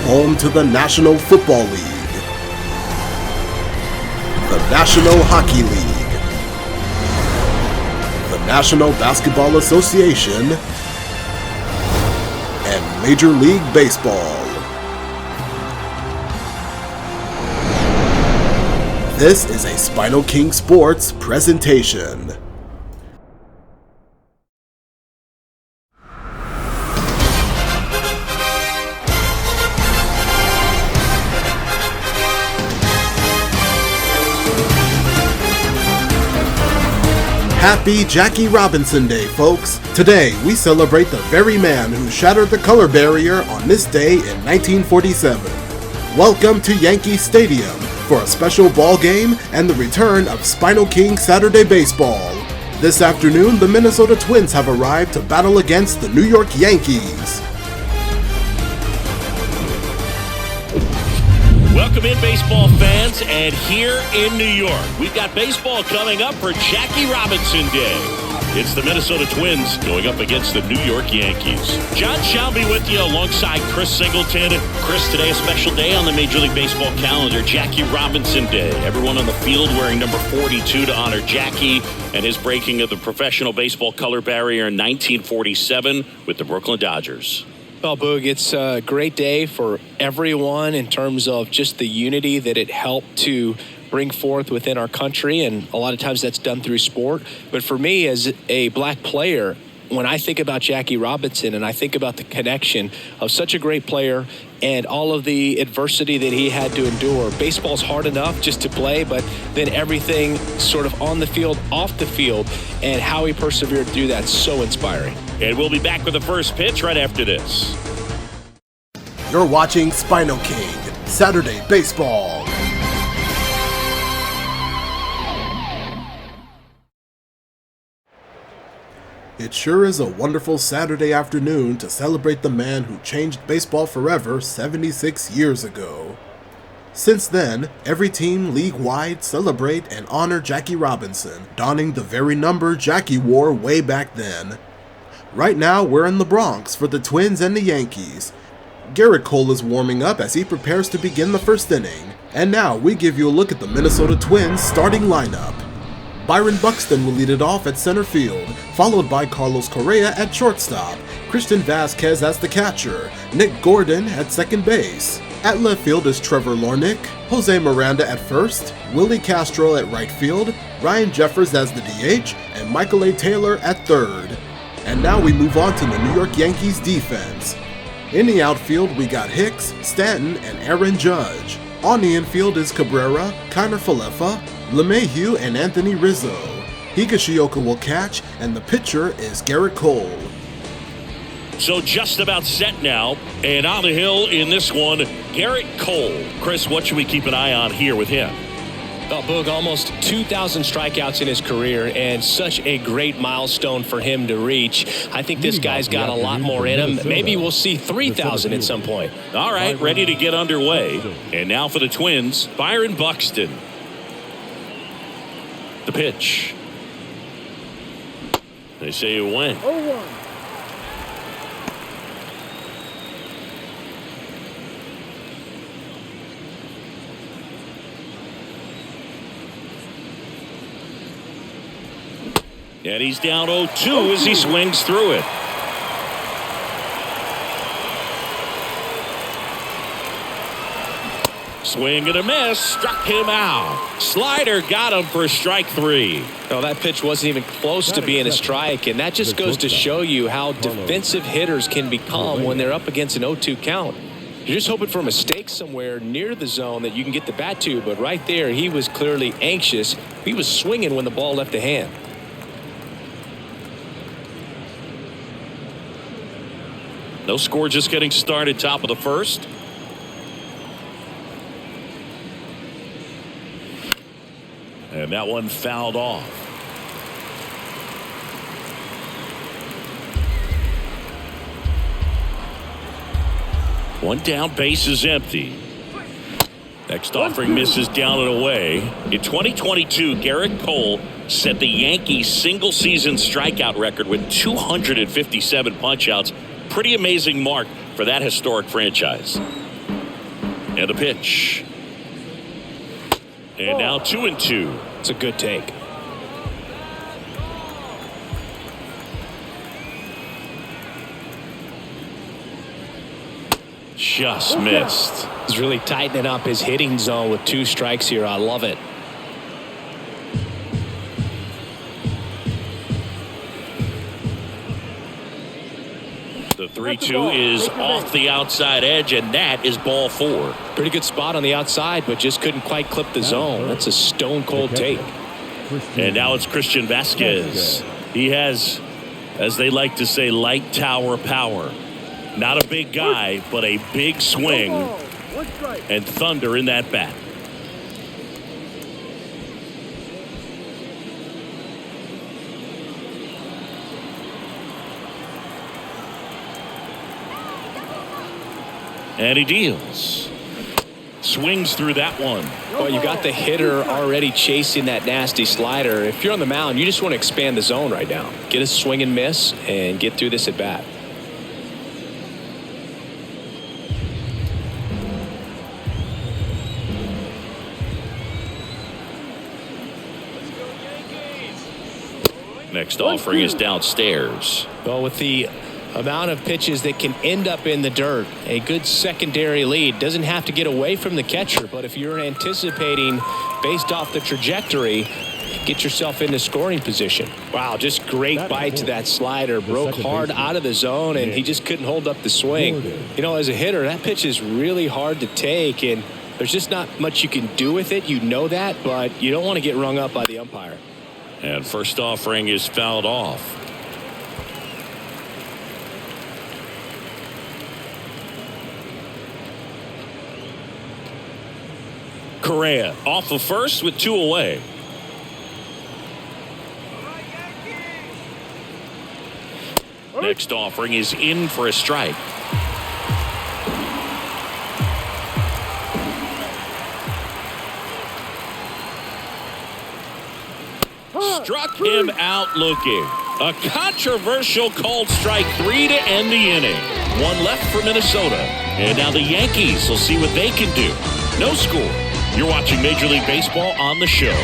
home to the National Football League, the National Hockey League, the National Basketball Association, and Major League Baseball. This is a SpinoKing Sports presentation. Happy Jackie Robinson Day, folks! Today, we celebrate the very man who shattered the color barrier on this day in 1947. Welcome to Yankee Stadium for a special ball game and the return of SpinoKing Saturday Baseball. This afternoon, the Minnesota Twins have arrived to battle against the New York Yankees. Welcome in, baseball fans, and here in New York, we've got baseball coming up for Jackie Robinson Day. It's the Minnesota Twins going up against the New York Yankees. John shall be with you alongside Chris Singleton. Chris, today a special day on the Major League Baseball calendar, Jackie Robinson Day. Everyone on the field wearing number 42 to honor Jackie and his breaking of the professional baseball color barrier in 1947 with the Brooklyn Dodgers. Well, Boog, it's a great day for everyone in terms of just the unity that it helped to bring forth within our country, and a lot of times that's done through sport. But for me, as a black player, when I think about Jackie Robinson and I think about the connection of such a great player and all of the adversity that he had to endure, baseball's hard enough just to play, but then everything sort of on the field, off the field, and how he persevered through that, so inspiring. And we'll be back with the first pitch right after this. You're watching SpinoKing Saturday Baseball. It sure is a wonderful Saturday afternoon to celebrate the man who changed baseball forever 76 years ago. Since then, every team league-wide celebrate and honor Jackie Robinson, donning the very number Jackie wore way back then. Right now, we're in the Bronx for the Twins and the Yankees. Gerrit Cole is warming up as he prepares to begin the first inning. And now, we give you a look at the Minnesota Twins starting lineup. Byron Buxton will lead it off at center field, followed by Carlos Correa at shortstop, Christian Vasquez as the catcher, Nick Gordon at second base. At left field is Trevor Lornick, Jose Miranda at first, Willie Castro at right field, Ryan Jeffers as the DH, and Michael A. Taylor at third. And now we move on to the New York Yankees defense. In the outfield, we got Hicks, Stanton, and Aaron Judge. On the infield is Cabrera, Kiner Falefa, LeMahieu, and Anthony Rizzo. Higashioka will catch, and the pitcher is Gerrit Cole. So just about set now, and on the hill in this one, Gerrit Cole. Chris, what should we keep an eye on here with him? Well, Boog, almost 2,000 strikeouts in his career, and such a great milestone for him to reach. I think this guy's got a lot more in him. Maybe we'll see 3,000 at some point. All right, ready to get underway. And now for the Twins, Byron Buxton. The pitch. They say it went. 0-1. And he's down 0-2 as he swings through it. Swing and a miss, struck him out. Slider got him for strike three. No, that pitch wasn't even close to being a strike, and that just goes to show you how defensive hitters can become when they're up against an 0-2 count. You're just hoping for a mistake somewhere near the zone that you can get the bat to, but right there, he was clearly anxious. He was swinging when the ball left the hand. No score, just getting started, top of the first. And that one fouled off. One down, base is empty. Next offering misses down and away. In 2022, Gerrit Cole set the Yankees single-season strikeout record with 257 punch-outs. Pretty amazing mark for that historic franchise. And a pitch. And now 2-2. It's a good take. Just missed. He's really tightening up his hitting zone with 2 strikes here. I love it. The 3-2 is off the outside edge, and that is ball 4. Pretty good spot on the outside, but just couldn't quite clip the zone. That's a stone cold take. And now it's Christian Vasquez. He has, as they like to say, light tower power. Not a big guy, but a big swing and thunder in that bat. And he deals. Swings through that one. Well, you got the hitter already chasing that nasty slider. If you're on the mound, you just want to expand the zone right now. Get a swing and miss and get through this at bat. Next offering is downstairs. Well, with the amount of pitches that can end up in the dirt, a good secondary lead doesn't have to get away from the catcher, but if you're anticipating based off the trajectory, get yourself into scoring position. Wow, just great bite to that slider. Broke hard out of the zone, and he just couldn't hold up the swing. You know, as a hitter, that pitch is really hard to take, and there's just not much you can do with it. You know that, but you don't want to get rung up by the umpire. And first offering is fouled off. Correa off of first with 2 away. Next offering is in for a strike. Struck him out looking. A controversial called strike 3 to end the inning. 1 left for Minnesota. And now the Yankees will see what they can do. No score. You're watching Major League Baseball on the show.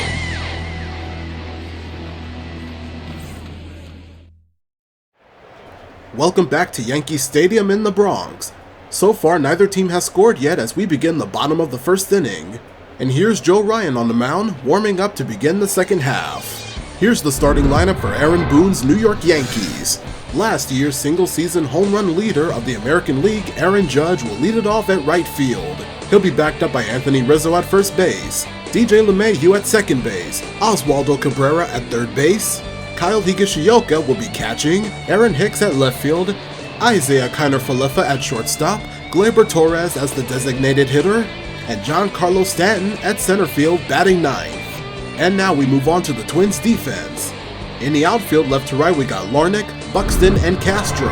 Welcome back to Yankee Stadium in the Bronx. So far, neither team has scored yet as we begin the bottom of the first inning. And here's Joe Ryan on the mound, warming up to begin the second half. Here's the starting lineup for Aaron Boone's New York Yankees. Last year's single-season home run leader of the American League, Aaron Judge, will lead it off at right field. He'll be backed up by Anthony Rizzo at first base, DJ LeMahieu at second base, Oswaldo Cabrera at third base, Kyle Higashioka will be catching, Aaron Hicks at left field, Isaiah Kiner-Falefa at shortstop, Gleyber Torres as the designated hitter, and Giancarlo Stanton at center field batting ninth. And now we move on to the Twins defense. In the outfield left to right we got Larnach, Buxton, and Castro.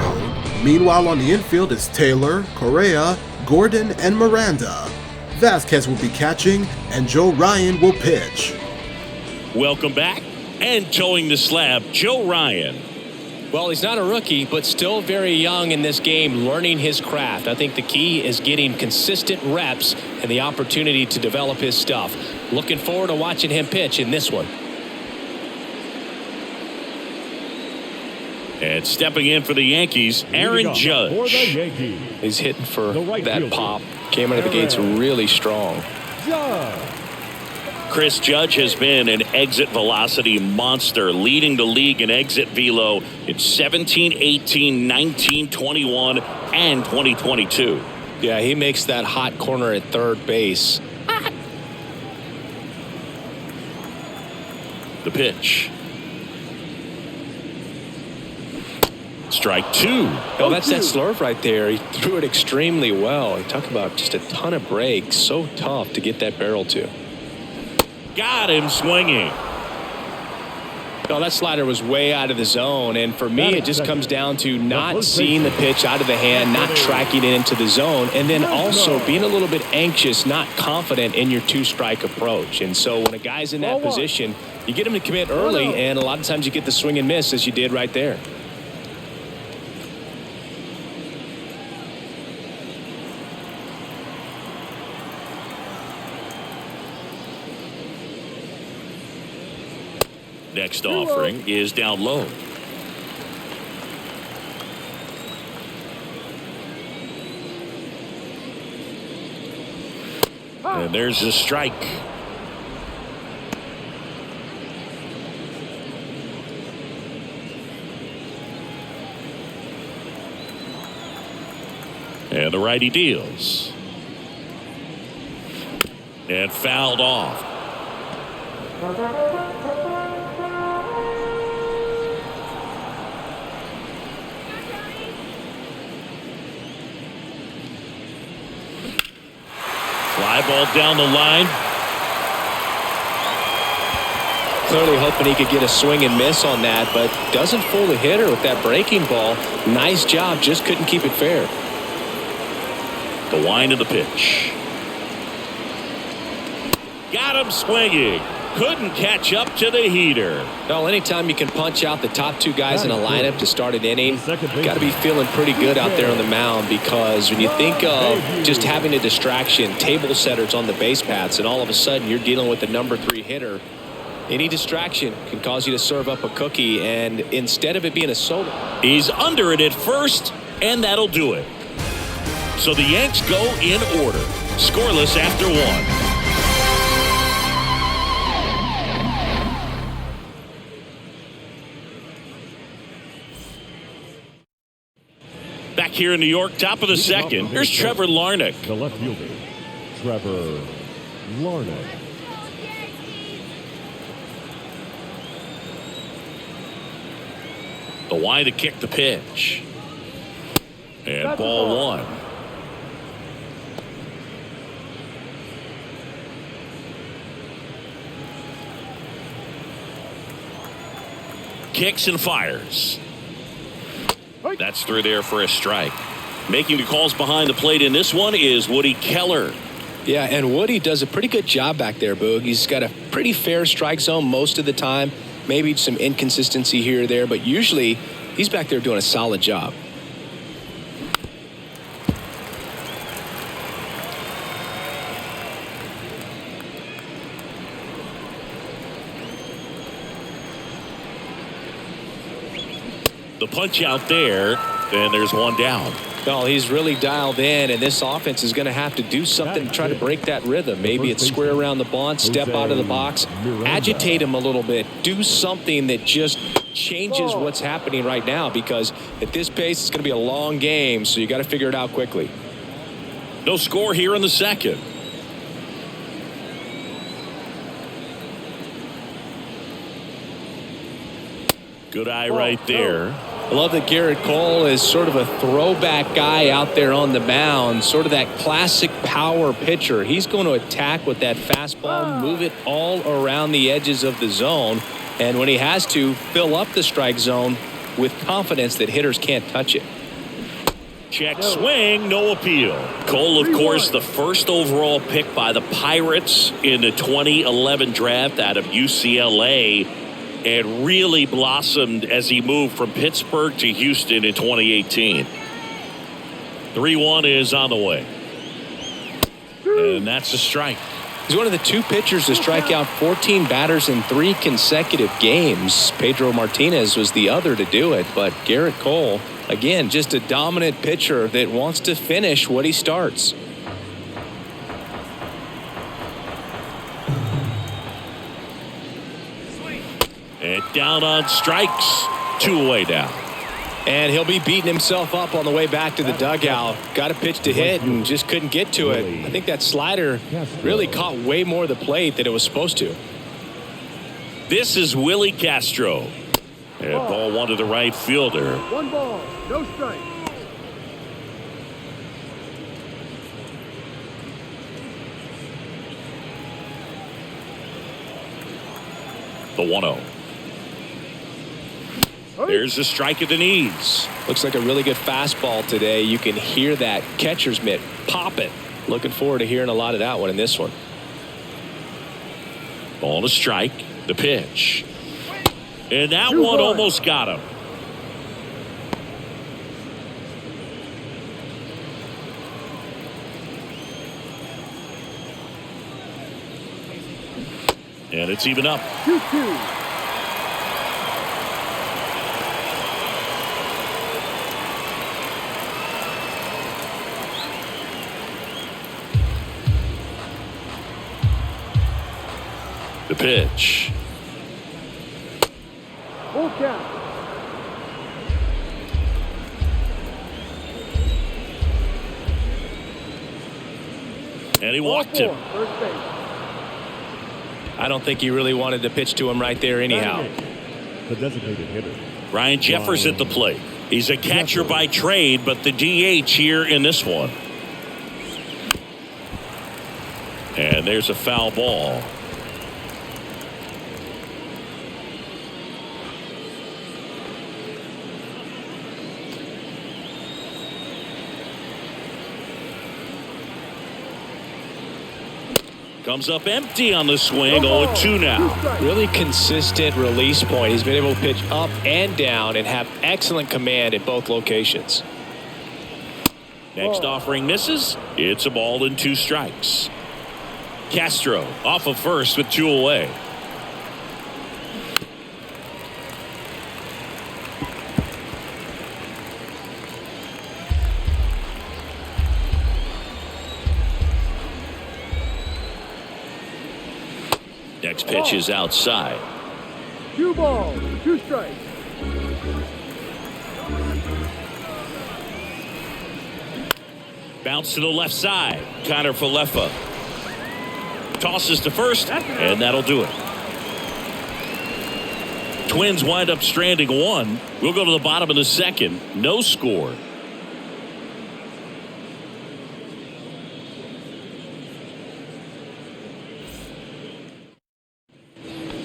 Meanwhile on the infield is Taylor, Correa, Gordon, and Miranda. Vasquez will be catching, and Joe Ryan will pitch. Welcome back, and towing the slab, Joe Ryan. Well, he's not a rookie, but still very young in this game, learning his craft. I think the key is getting consistent reps and the opportunity to develop his stuff. Looking forward to watching him pitch in this one. And stepping in for the Yankees, Aaron Judge. He's hitting for that pop. Came out of the gates really strong. Chris Judge has been an exit velocity monster, leading the league in exit velo in 17, 18, 19, 21, and 2022. Yeah, he makes that hot corner at third base. The pitch. Strike 2. Oh, that's that slurve right there. He threw it extremely well. You talk about just a ton of breaks. So tough to get that barrel to. Got him swinging. No, that slider was way out of the zone, and for me, it just comes down to not seeing the pitch out of the hand, not tracking it into the zone, and then also being a little bit anxious, not confident in your 2-strike approach. And so when a guy's in that position, you get him to commit early, and a lot of times you get the swing and miss as you did right there. Next offering is down low. And there's a strike. And the righty deals. And fouled off. Fly ball down the line. Clearly hoping he could get a swing and miss on that, but doesn't fool the hitter with that breaking ball. Nice job, just couldn't keep it fair. The wind of the pitch. Got him swinging. Couldn't catch up to the heater. Well, anytime you can punch out the top two guys in a lineup to start an inning, got to be feeling pretty good out there on the mound, because when you think of just having a distraction, table setters on the base paths, and all of a sudden you're dealing with the number 3 hitter, any distraction can cause you to serve up a cookie, and instead of it being a solo. He's under it at first, and that'll do it. So the Yanks go in order, scoreless after 1. Back here in New York, top of the second, here's Trevor Larnach. The left fielder, Trevor Larnach. The wind to kick the pitch. And ball 1. Kicks and fires. That's through there for a strike. Making the calls behind the plate in this one is Woody Keller. Yeah, and Woody does a pretty good job back there, Boog. He's got a pretty fair strike zone most of the time. Maybe some inconsistency here or there, but usually he's back there doing a solid job. The punch out there, and there's one down. Well, he's really dialed in, and this offense is going to have to do something to try to break that rhythm. Maybe it's square around the bunt, step out of the box, agitate him a little bit, do something that just changes what's happening right now, because at this pace it's going to be a long game, so you got to figure it out quickly. No score here in the second. Good eye right there. I love that Garrett Cole is sort of a throwback guy out there on the mound, sort of that classic power pitcher. He's going to attack with that fastball, move it all around the edges of the zone, and when he has to, fill up the strike zone with confidence that hitters can't touch it. Check swing, no appeal. Cole, of course, the first overall pick by the Pirates in the 2011 draft out of UCLA, and really blossomed as he moved from Pittsburgh to Houston in 2018. 3-1 is on the way. And that's a strike. He's one of the 2 pitchers to strike out 14 batters in 3 consecutive games. Pedro Martinez was the other to do it, but Garrett Cole, again, just a dominant pitcher that wants to finish what he starts. And down on strikes. 2 away down. And he'll be beating himself up on the way back to the dugout. Got a pitch to hit and just couldn't get to it. I think that slider really caught way more of the plate than it was supposed to. This is Willie Castro. And ball 1 to the right fielder. 1 ball, no strike. The 1-0. There's a strike at the knees. Looks like a really good fastball today. You can hear that catcher's mitt pop it. Looking forward to hearing a lot of that one in this one. Ball to strike. The pitch. And that one almost got him. And it's even up. 2-2. The pitch. Full count. And he walked him. First base. I don't think he really wanted to pitch to him right there anyhow. The designated hitter. Ryan Jeffers at the plate. He's a catcher by trade, but the DH here in this one. And there's a foul ball. Comes up empty on the swing. 0-2 now. Really consistent release point. He's been able to pitch up and down and have excellent command at both locations. Next offering misses. It's a ball and 2 strikes. Castro off of first with 2 away. Next pitch is outside. 2 balls, 2 strikes. Bounce to the left side. Connor Falefa tosses to first, and that'll do it. Twins wind up stranding 1. We'll go to the bottom of the second. No score.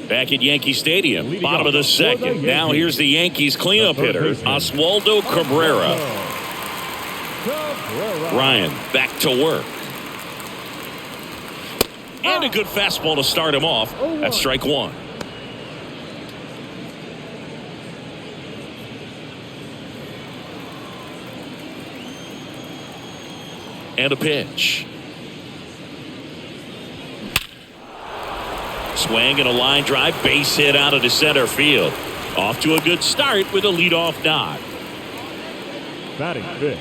Back at Yankee Stadium, bottom of the second. Now here's the Yankees cleanup hitter, Oswaldo Cabrera. Ryan back to work. And a good fastball to start him off. That's strike 1. And a pitch. Swing and a line drive, base hit out of the center field. Off to a good start with a leadoff knock. Batting fifth,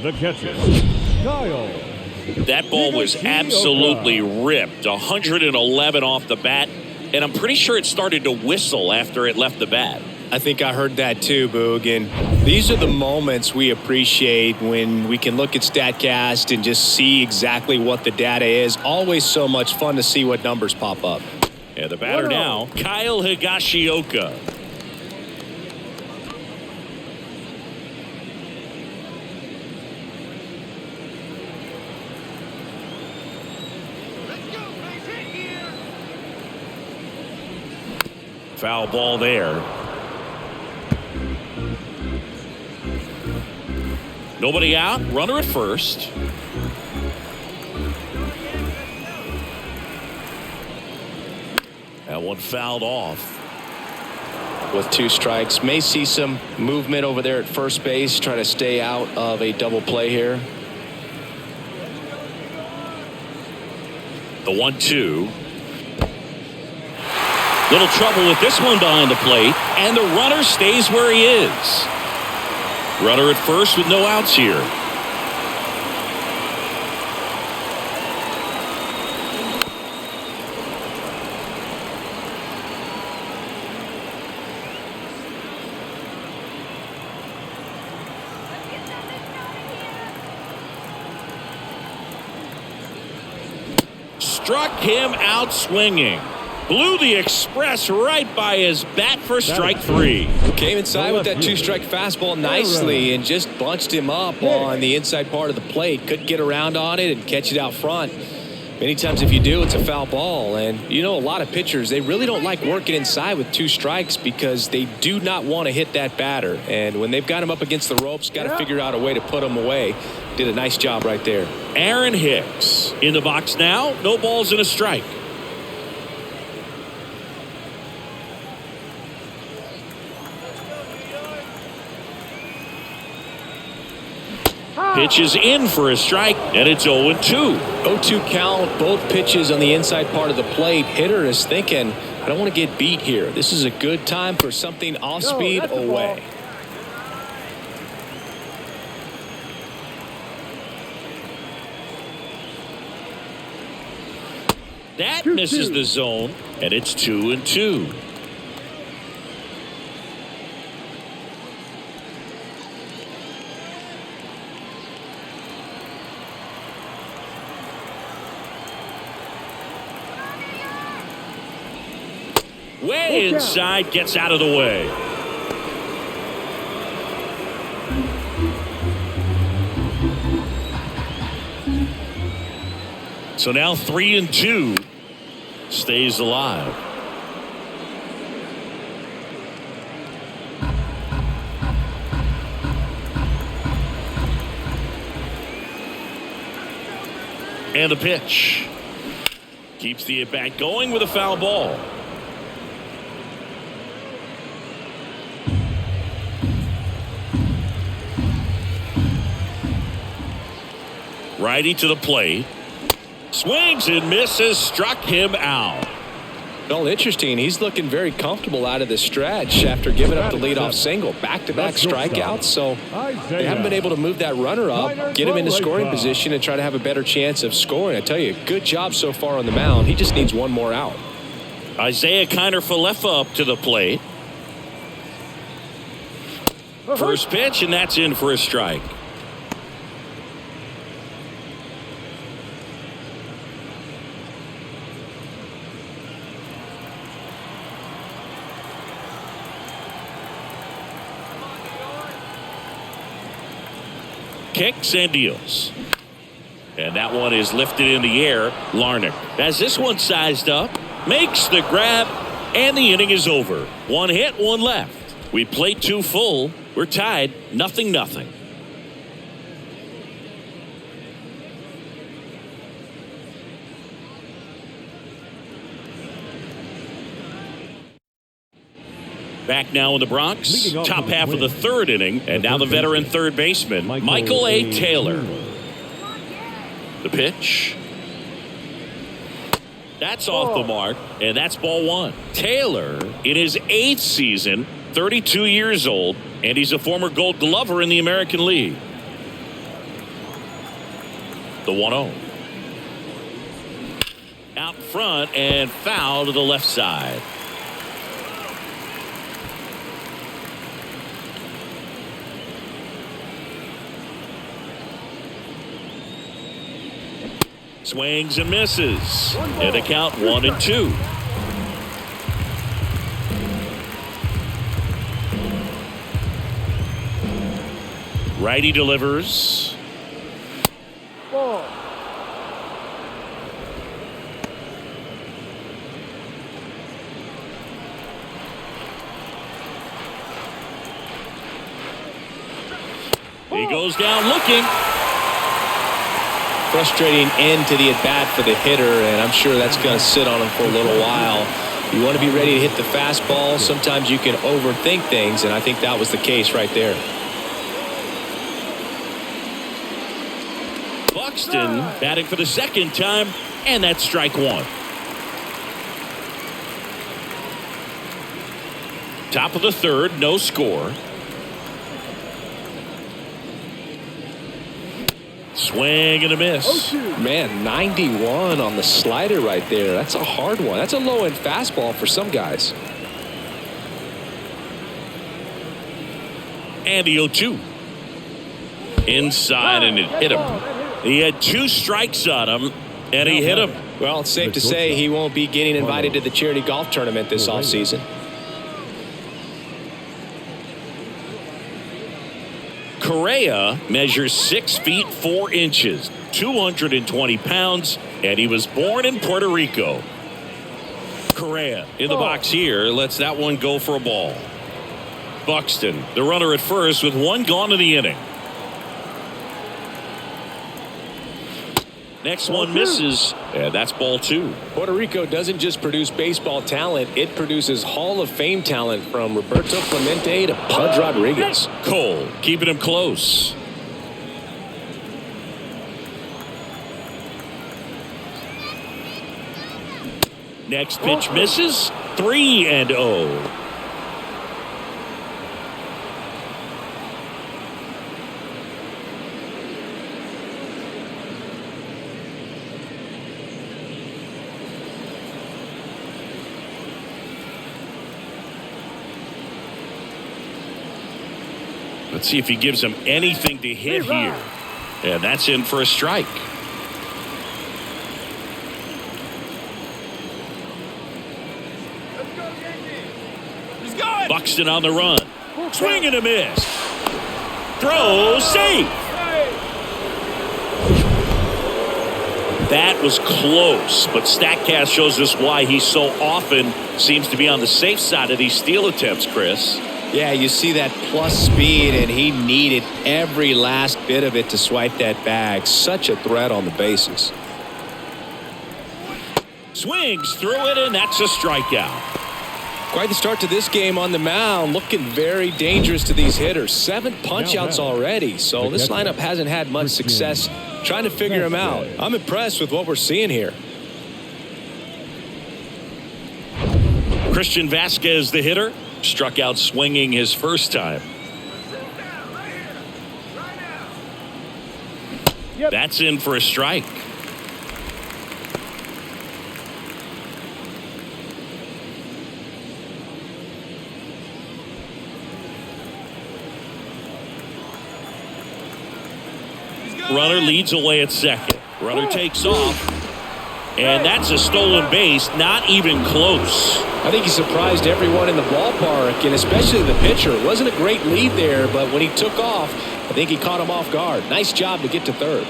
the catcher, Kyle. That ball was absolutely ripped. 111 off the bat, and I'm pretty sure it started to whistle after it left the bat. I think I heard that too, Boog. And these are the moments we appreciate when we can look at StatCast and just see exactly what the data is. Always so much fun to see what numbers pop up. And the batter now, Kyle Higashioka. Foul ball there. Nobody out. Runner at first. That one fouled off. With 2 strikes. May see some movement over there at first base. Trying to stay out of a double play here. The 1-2. Little trouble with this one behind the plate. And the runner stays where he is. Runner at first with no outs here. Struck him out swinging. Blew the express right by his bat for strike 3. Came inside with that 2-strike fastball nicely and just bunched him up on the inside part of the plate. Couldn't get around on it and catch it out front. Many times if you do, it's a foul ball. And you know, a lot of pitchers, they really don't like working inside with 2 strikes because they do not want to hit that batter. And when they've got him up against the ropes, got to figure out a way to put him away. Did a nice job right there. Aaron Hicks in the box now. No balls and a strike. Pitch is in for a strike, and it's 0-2. 0-2 count, both pitches on the inside part of the plate. Hitter is thinking, I don't want to get beat here. This is a good time for something off speed away. That 2-2. misses the zone, and it's 2-2. Way inside, gets out of the way. So now 3-2, stays alive. And the pitch. Keeps the at-bat going with a foul ball. Righty to the plate. Swings and misses, struck him out. Well, interesting. He's looking very comfortable out of the stretch after giving up the leadoff single. Back-to-back strikeouts, so they haven't been able to move that runner up, get him into scoring position, and try to have a better chance of scoring. I tell you, good job so far on the mound. He just needs one more out. Isaiah Kiner-Falefa up to the plate. First pitch, and that's in for a strike. Kicks and deals. And that one is lifted in the air. Larnach has this one sized up, makes the grab, and the inning is over. One hit, one left. We played two full. We're tied, 0-0. Back now in the Bronx, top half of the third inning, and now the veteran third baseman, Michael A. Taylor. The pitch. That's off the mark, and that's ball one. Taylor, in his 8th season, 32 years old, and he's a former Gold Glover in the American League. The 1-0. Out front and foul to the left side. Swings and misses. And the count 1-2. Righty delivers. Ball. He goes down looking. Frustrating end to the at-bat for the hitter, and I'm sure that's going to sit on him for a little while. You want to be ready to hit the fastball. Sometimes you can overthink things, and I think that was the case right there. Buxton batting for the second time, and that's strike one. Top of the third, no score. Swing and a miss. Man, 91 on the slider right there. That's a hard one. That's a low-end fastball for some guys. And the 0-2. Inside, and it hit him. He had 2 strikes on him, and he hit him. Well, it's safe to say he won't be getting invited to the charity golf tournament this offseason. Correa measures 6 feet 4 inches, 220 pounds, and he was born in Puerto Rico. Correa in the box here lets that one go for a ball. Buxton, the runner at first with 1 gone in the inning. Next one misses, and that's ball 2. Puerto Rico doesn't just produce baseball talent, it produces Hall of Fame talent from Roberto Clemente to Pudge Rodriguez. Cole keeping him close. Next pitch misses, 3-0. Let's see if he gives him anything to hit here. And that's in for a strike. Buxton on the run. Swing and a miss. Throw, safe. That was close, but StatCast shows us why he so often seems to be on the safe side of these steal attempts, Chris. Yeah, you see that plus speed, and he needed every last bit of it to swipe that bag. Such a threat on the bases. Swings through it, and that's a strikeout. Quite the start to this game on the mound. Looking very dangerous to these hitters. 7 punch-outs already, so this lineup hasn't had much success trying to figure him out. I'm impressed with what we're seeing here. Christian Vasquez, the hitter, struck out swinging his first time. That's in for a strike. Runner leads away at second. Runner takes off. And that's a stolen base. Not even close. I think he surprised everyone in the ballpark, and especially the pitcher. It wasn't a great lead there, but when he took off, I think he caught him off guard. Nice job to get to third.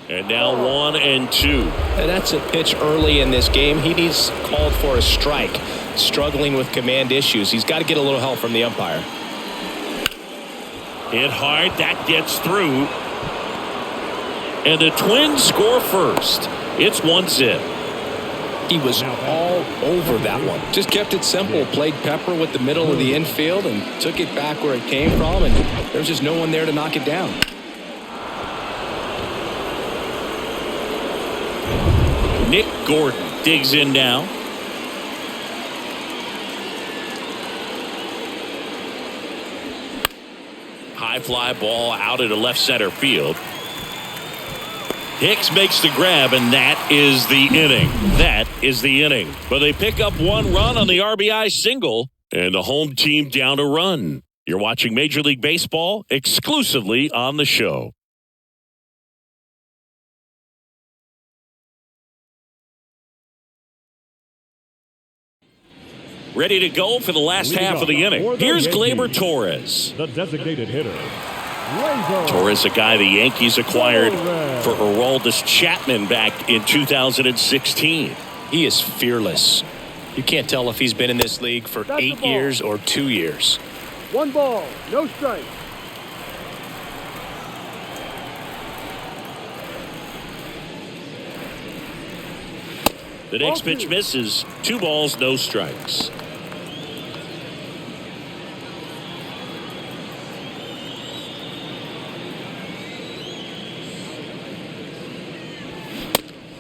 And now 1-2. And that's a pitch early in this game. He needs called for a strike. Struggling with command issues. He's got to get a little help from the umpire. Hit hard. That gets through. And the Twins score first. It's 1-0. He was all over that one. Just kept it simple. Played pepper with the middle of the infield and took it back where it came from. And there's just no one there to knock it down. Nick Gordon digs in now. High fly ball out into left center field. Hicks makes the grab, and that is the inning. That is the inning. But they pick up 1 run on the RBI single, and the home team down a run. You're watching Major League Baseball exclusively on the show. Ready to go for the last half of the inning. Here's Gleyber Torres. The designated hitter. Torres, a guy the Yankees acquired for Aroldis Chapman back in 2016. He is fearless. You can't tell if he's been in this league for 8 years or 2 years. 1 ball, no strike. The next pitch misses. 2 balls, no strikes.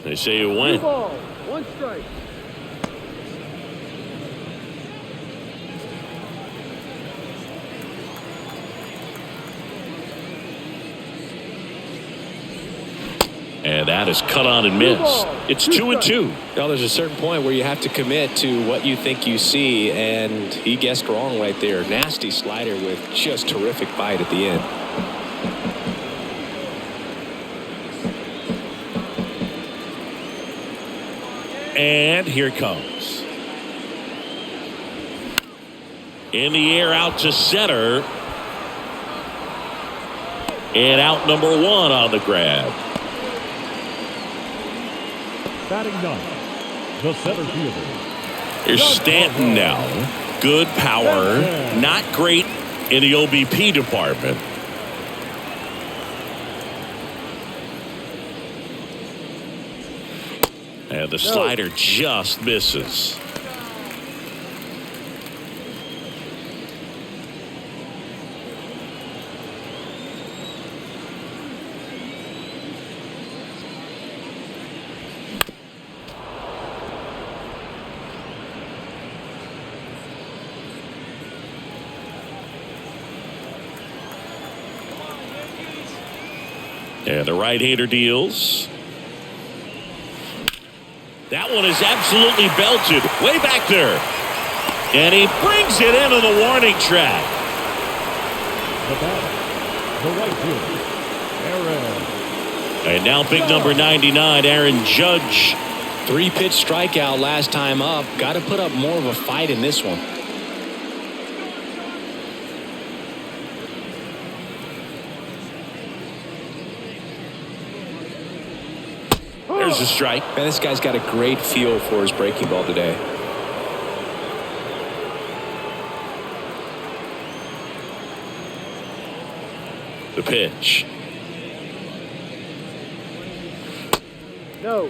They say you win. 2 balls, 1 strike. And that is cut on and missed. It's 2-2. Now there's a certain point where you have to commit to what you think you see, and he guessed wrong right there. Nasty slider with just terrific bite at the end. And here it comes. In the air out to center. And out number 1 on the grab. Batting 9, the center fielder. Here's Stanton now. Good power. Not great in the OBP department. And the slider just misses. And the right-hander deals. That one is absolutely belted way back there. And he brings it into the warning track. The batter, the right fielder, Aaron. And now big number 99, Aaron Judge. 3-pitch strikeout last time up. Got to put up more of a fight in this one. There's a strike. Man, this guy's got a great feel for his breaking ball today. The pitch. No.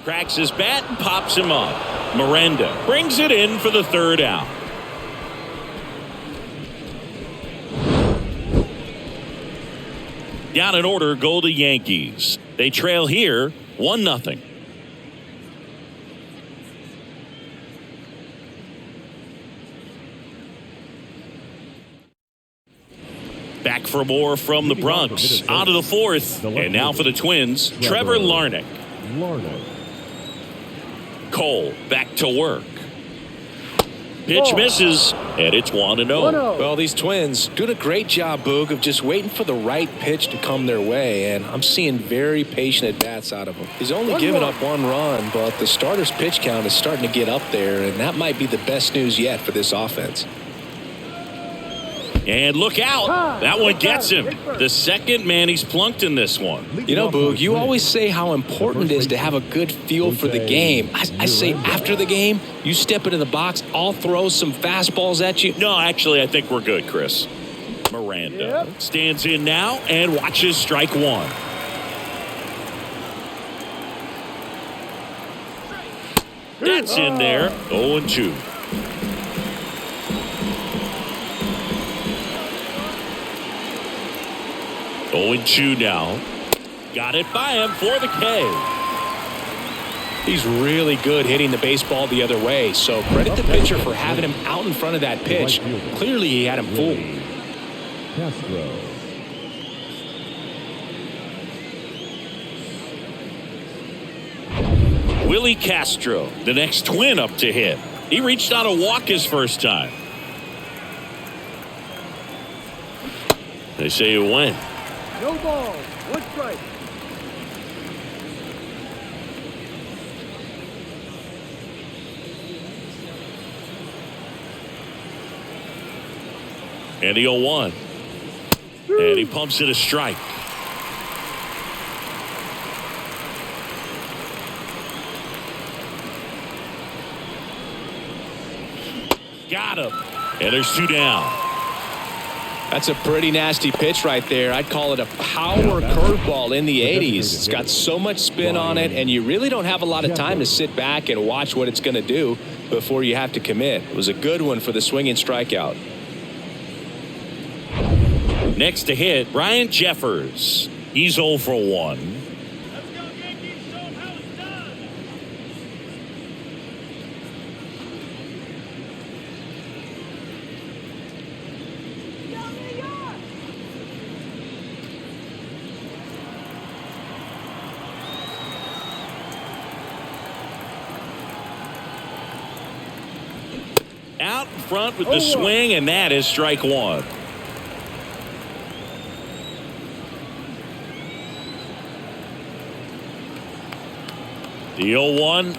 Cracks his bat and pops him up. Miranda brings it in for the 3rd out. Down in order go the Yankees. They trail here 1-0. Back for more from the Bronx. On to the 4th. And now for the Twins, Trevor Larnach. Cole back to work. Pitch misses, and it's 1-0. Well, these Twins doing a great job, Boog, of just waiting for the right pitch to come their way, and I'm seeing very patient at-bats out of him. He's only given up 1 run, but the starter's pitch count is starting to get up there, and that might be the best news yet for this offense. And look out. That one gets him. The second man he's plunked in this one. You know, Boog, you always say how important it is to have a good feel for the game. I say after the game, you step into the box, I'll throw some fastballs at you. No, actually, I think we're good, Chris. Miranda stands in now and watches strike 1. That's in there. 0-2. Going 2 now. Got it by him for the K. He's really good hitting the baseball the other way, so credit the pitcher for having him out in front of that pitch. Clearly he had him fooled. Castro. Willie Castro, the next Twin up to hit. He reached on a walk his first time. They say it went. No ball. 1 strike. And the 0-1. And he pumps it a strike. Got him. And there's 2 down. That's a pretty nasty pitch right there. I'd call it a power curveball in the 80s. It's got so much spin on it, and you really don't have a lot of time to sit back and watch what it's going to do before you have to commit. It was a good one for the swinging strikeout. Next to hit, Brian Jeffers. He's 0 for 1. Out in front with the swing, and that is strike 1. The 0-1.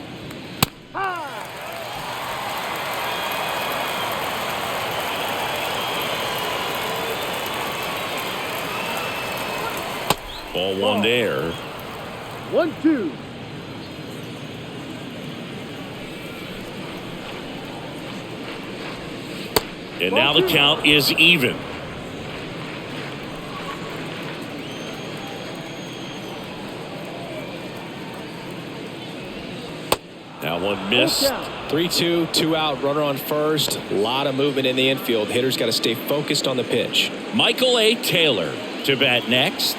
Ball 1 there. 1-2. And now the count is even. That one missed. 3-2, 2 out, runner on first. A lot of movement in the infield. Hitter's got to stay focused on the pitch. Michael A. Taylor to bat next.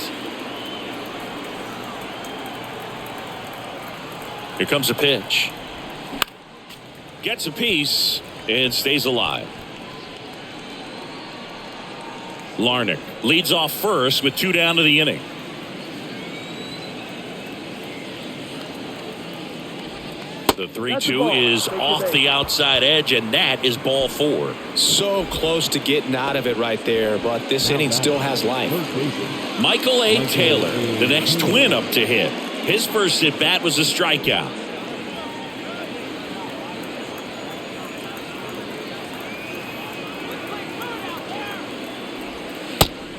Here comes a pitch. Gets a piece and stays alive. Larnach leads off first with 2 down to the inning. The 3-2 is off the outside edge, and that is ball 4. So close to getting out of it right there, but this inning still has life. Michael A. Taylor, the next Twin up to hit. His first at bat was a strikeout.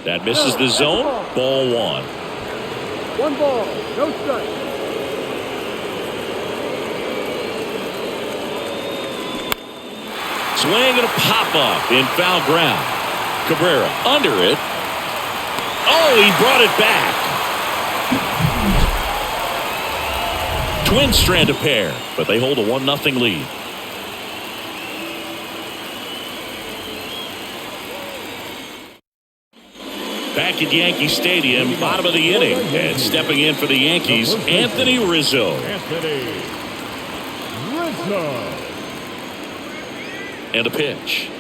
That misses the zone. Ball 1. 1 ball, no strike. Swing and a pop-up in foul ground. Cabrera under it. Oh, he brought it back. Twins strand a pair, but they hold a 1-0 lead. Back at Yankee Stadium, bottom of the inning, and stepping in for the Yankees, Anthony Rizzo. And a pitch.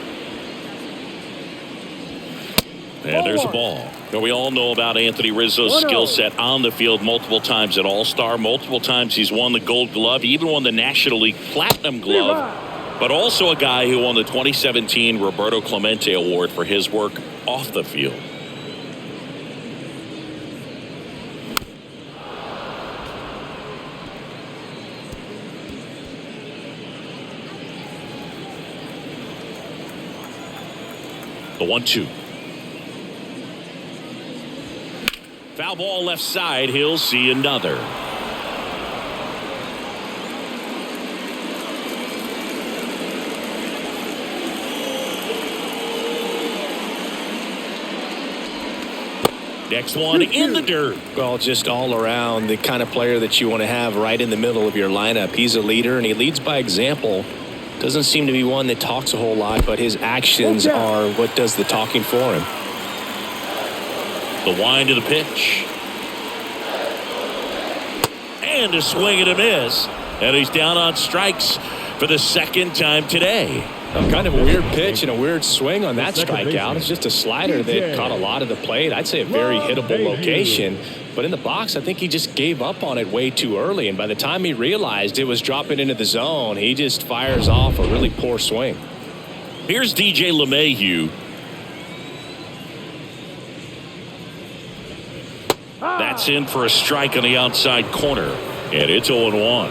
And there's a ball. Now, we all know about Anthony Rizzo's skill set on the field. Multiple times an All-Star. Multiple times he's won the Gold Glove. He even won the National League Platinum Glove. But also a guy who won the 2017 Roberto Clemente Award for his work off the field. The 1-2. Foul ball left side. He'll see another. Next one in the dirt. Well, just all around the kind of player that you want to have right in the middle of your lineup. He's a leader, and he leads by example. Doesn't seem to be one that talks a whole lot, but his actions are what does the talking for him. The wind of the pitch. And a swing and a miss. And he's down on strikes for the second time today. Kind of a weird pitch and a weird swing on that strikeout. It's just a slider that caught a lot of the plate. I'd say a very hittable location. But in the box, I think he just gave up on it way too early. And by the time he realized it was dropping into the zone, he just fires off a really poor swing. Here's DJ LeMahieu. That's in for a strike on the outside corner. And it's 0-1.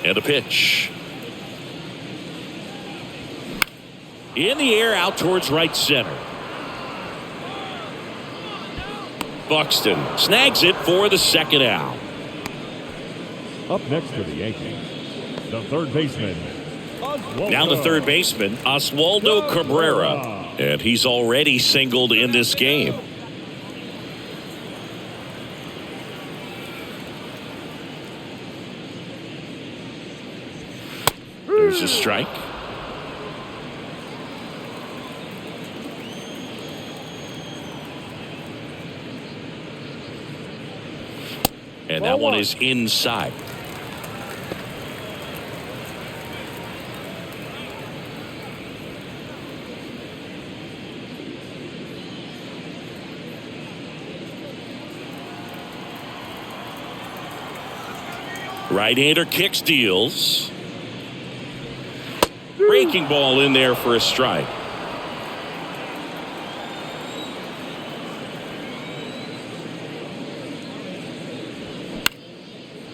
And a pitch. In the air, out towards right center. Buxton snags it for the second out. Up next for the Yankees, the third baseman. Now the third baseman, Oswaldo Cabrera. And he's already singled in this game. There's a strike. And that one is inside. Right-hander kicks, deals. Breaking ball in there for a strike.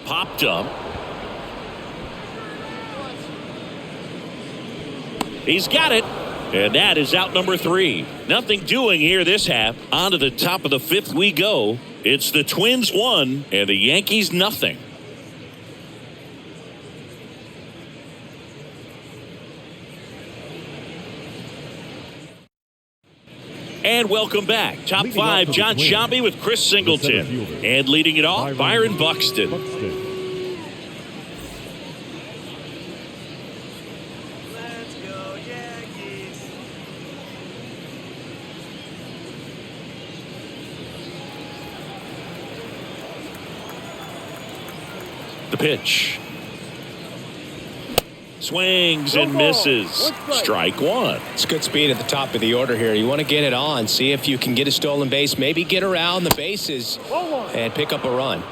Popped up. He's got it. And that is out number 3. Nothing doing here this half. On to the top of the 5th we go. It's the Twins 1 and the Yankees nothing. And welcome back. Top 5, John Sciambi with Chris Singleton. And leading it off, Byron Buxton. Let's go, Yankees. The pitch. Swings and misses. Strike one. It's good speed at the top of the order here. You want to get it on, see if you can get a stolen base, maybe get around the bases and pick up a run.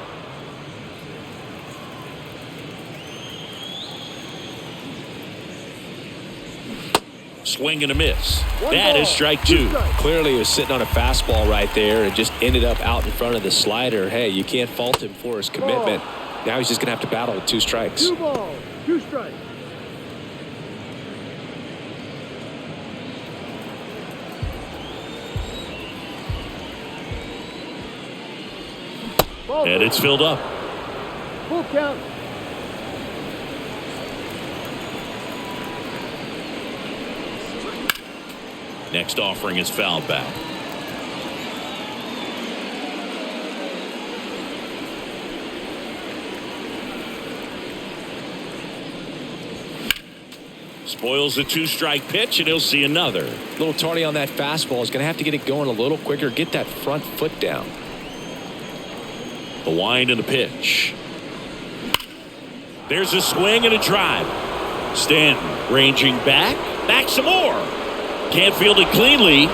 Swing and a miss. That is strike two. Clearly he was sitting on a fastball right there and just ended up out in front of the slider. Hey, you can't fault him for his commitment. Now he's just going to have to battle with 2 strikes. 2 balls, 2 strikes. And it's filled up. Full count. Next offering is fouled back. Spoils the 2-strike pitch, and he'll see another. A little tardy on that fastball. Is going to have to get it going a little quicker. Get that front foot down. The wind and the pitch. There's a swing and a drive. Stanton ranging back. Back some more. Can't field it cleanly.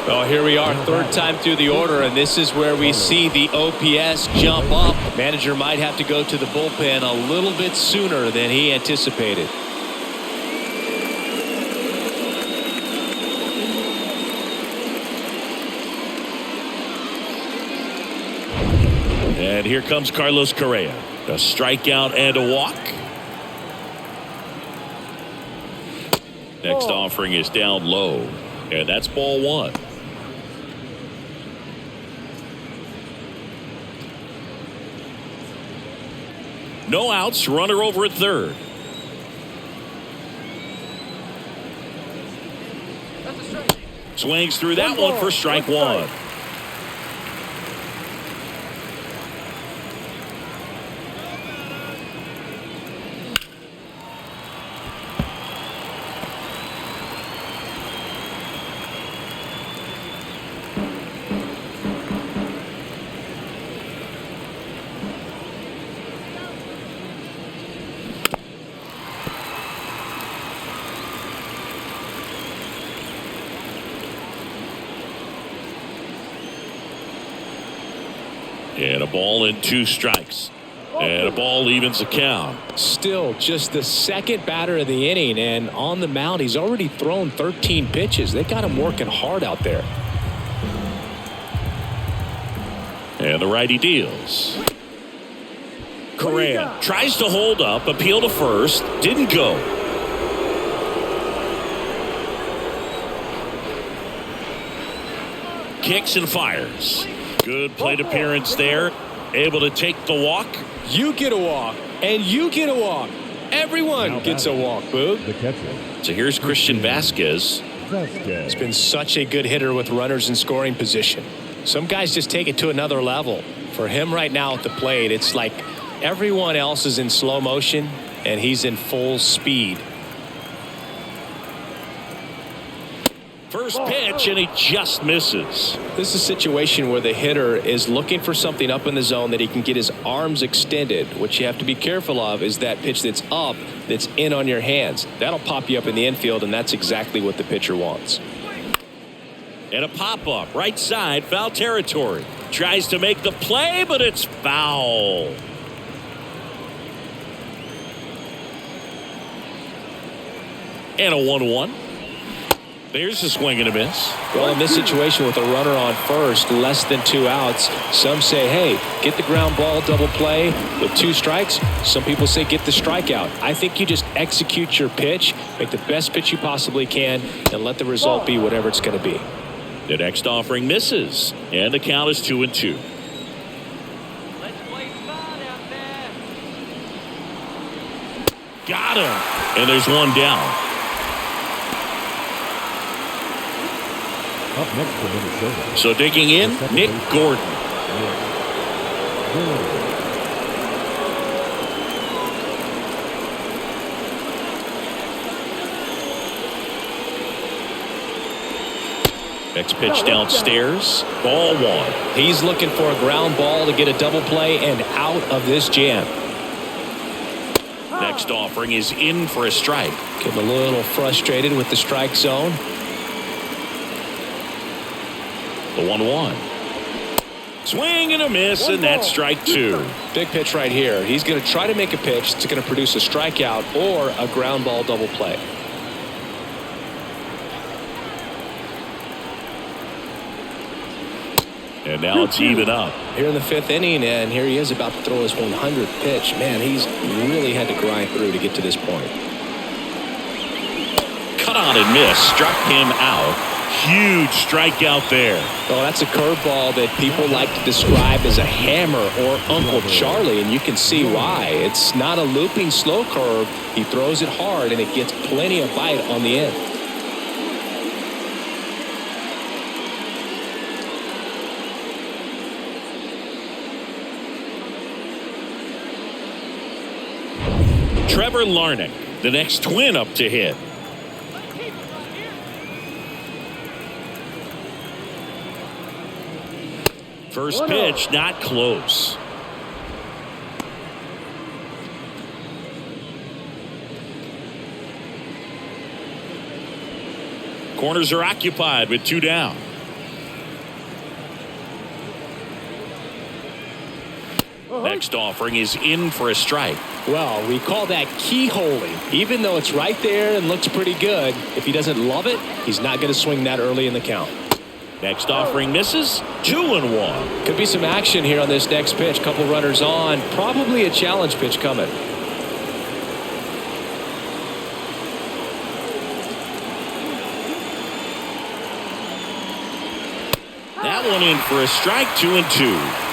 Well, here we are, 3rd time through the order, and this is where we see the OPS jump up. Manager might have to go to the bullpen a little bit sooner than he anticipated. And here comes Carlos Correa. A strikeout and a walk. Next offering is down low. And that's ball 1. No outs. Runner over at 3rd. Swings through that one for strike 1. And a ball and 2 strikes. And a ball evens the count. Still just the 2nd batter of the inning, and on the mound he's already thrown 13 pitches. They got him working hard out there. And the righty deals. Correa tries to hold up, appeal to first, didn't go. Kicks and fires. Good plate appearance there. Able to take the walk. You get a walk, and you get a walk. Everyone gets a walk, Boog. The catcher. So here's Christian Vasquez. He's been such a good hitter with runners in scoring position. Some guys just take it to another level. For him right now at the plate, it's like everyone else is in slow motion, and he's in full speed. First pitch, and he just misses. This is a situation where the hitter is looking for something up in the zone that he can get his arms extended. What you have to be careful of is that pitch that's up, that's in on your hands. That'll pop you up in the infield, and that's exactly what the pitcher wants. And a pop-up, right side, foul territory. Tries to make the play, but it's foul. And a 1-1. There's a swing and a miss. Well, in this situation with a runner on first, less than 2 outs, some say, hey, get the ground ball, double play with 2 strikes. Some people say get the strikeout. I think you just execute your pitch, make the best pitch you possibly can, and let the result be whatever it's going to be. The next offering misses, and the count is 2-2. Got him, and there's one down. Up next for Minnesota. So digging in, Nick Gordon. Next pitch downstairs. Ball one. He's looking for a ground ball to get a double play and out of this jam. Next offering is in for a strike. Getting a little frustrated with the strike zone. The 1-1. Swing and a miss, and that's strike two. Big pitch right here. He's going to try to make a pitch that's going to produce a strikeout or a ground ball double play. And now it's even up. Here in the fifth inning, and here he is about to throw his 100th pitch. Man, he's really had to grind through to get to this point. Cut on and miss. Struck him out. Huge strikeout there. Oh, that's a curveball that people like to describe as a hammer or Uncle Charlie, and you can see why. It's not a looping slow curve. He throws it hard, and it gets plenty of bite on the end. Trevor Larnach, the next Twin up to hit. First pitch, not close. Corners are occupied with two down. Next offering is in for a strike. Well, we call that keyholing. Even though it's right there and looks pretty good, if he doesn't love it, he's not going to swing that early in the count. Next offering misses. 2-1. Could be some action here on this next pitch. Couple runners on. Probably a challenge pitch coming. That one in for a strike. 2-2.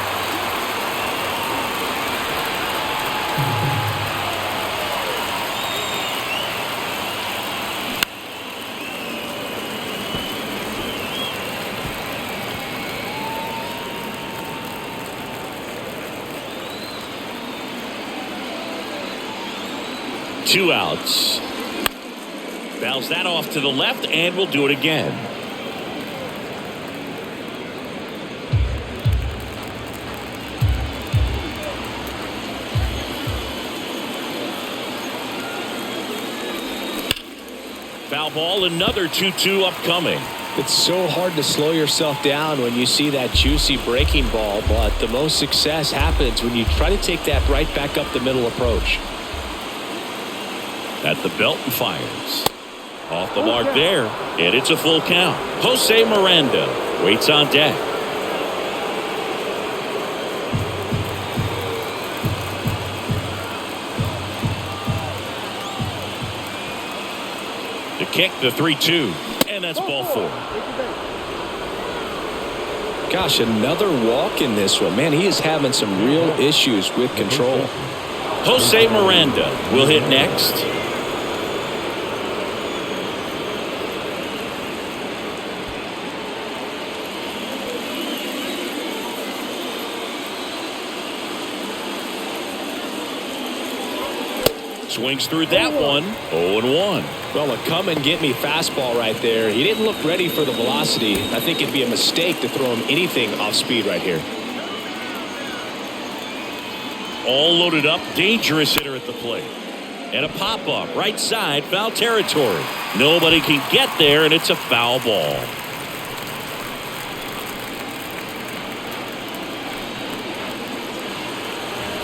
Two outs. Fouls that off to the left, and we'll do it again. Foul ball, another 2-2 upcoming. It's so hard to slow yourself down when you see that juicy breaking ball, but the most success happens when you try to take that right back up the middle approach. At the belt and fires. Off the mark there, and it's a full count. Jose Miranda waits on deck. The kick, the 3-2, and that's ball four. Gosh, another walk in this one. Man, he is having some real issues with control. Jose Miranda will hit next. Swings through that one. 0-1. Well, a come and get me fastball right there. He didn't look ready for the velocity. I think it'd be a mistake to throw him anything off speed right here. All loaded up. Dangerous hitter at the plate. And a pop-up. Right side. Foul territory. Nobody can get there, and it's a foul ball.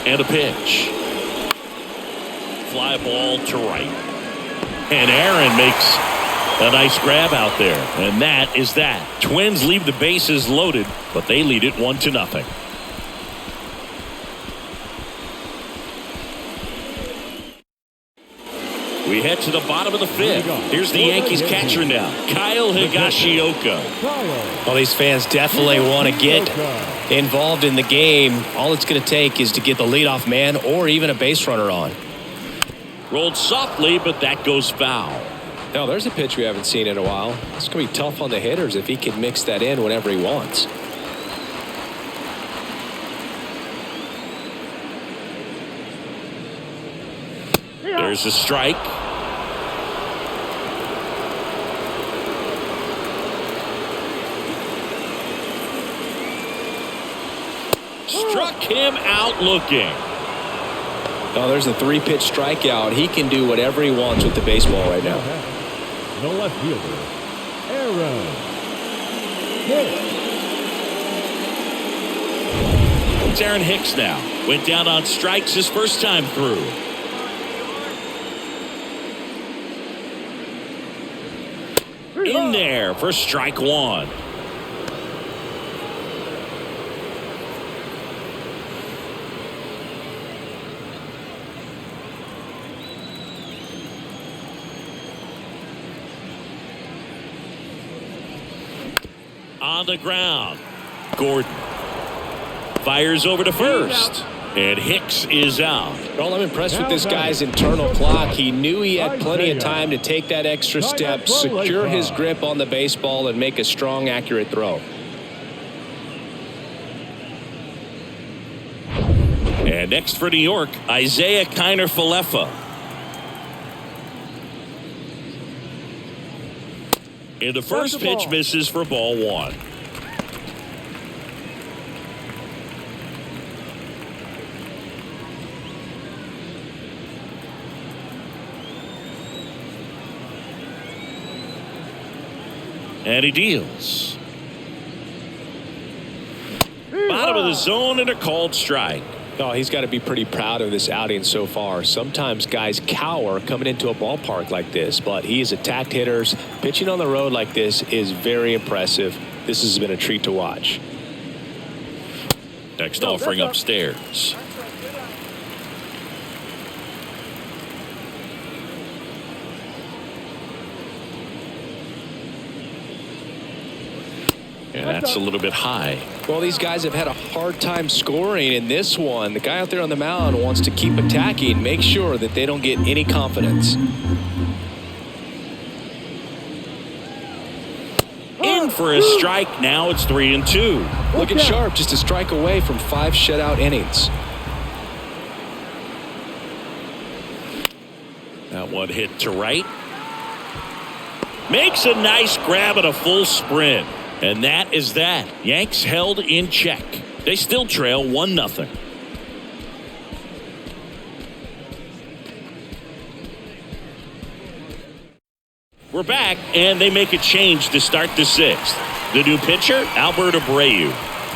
And a pitch. Fly ball to right. And Aaron makes a nice grab out there. And that is that. Twins leave the bases loaded, but they lead it 1-0. We head to the bottom of the fifth. Here's the Yankees catcher now, Kyle Higashioka. Well, these fans definitely want to get involved in the game. All it's going to take is to get the leadoff man or even a base runner on. Rolled softly, but that goes foul. Now, there's a pitch we haven't seen in a while. It's going to be tough on the hitters if he can mix that in whenever he wants. There's a strike. Struck him out looking. Oh, there's a 3-pitch strikeout. He can do whatever he wants with the baseball right now. The left fielder, Aaron Hicks. It's Aaron Hicks now. Went down on strikes his first time through. In there for strike one. On the ground, Gordon fires over to first, and Hicks is out. Well, I'm impressed with this guy's internal clock. He knew he had plenty of time to take that extra step, secure his grip on the baseball, and make a strong, accurate throw. And next for New York, Isaiah Kiner-Falefa. And the first pitch misses for ball one. And he deals. Bottom of the zone and a called strike. Oh, he's got to be pretty proud of this outing so far. Sometimes guys cower coming into a ballpark like this, but he has attacked hitters. Pitching on the road like this is very impressive. This has been a treat to watch. Next offering upstairs. And that's a little bit high. Well, these guys have had a hard time scoring in this one. The guy out there on the mound wants to keep attacking, make sure that they don't get any confidence. In for a strike. Now it's 3-2. Looking sharp, just a strike away from 5 shutout innings. That one hit to right. Makes a nice grab at a full sprint. And that is that. Yanks held in check. They still trail 1-0. We're back, and they make a change to start the 6th. The new pitcher, Albert Abreu.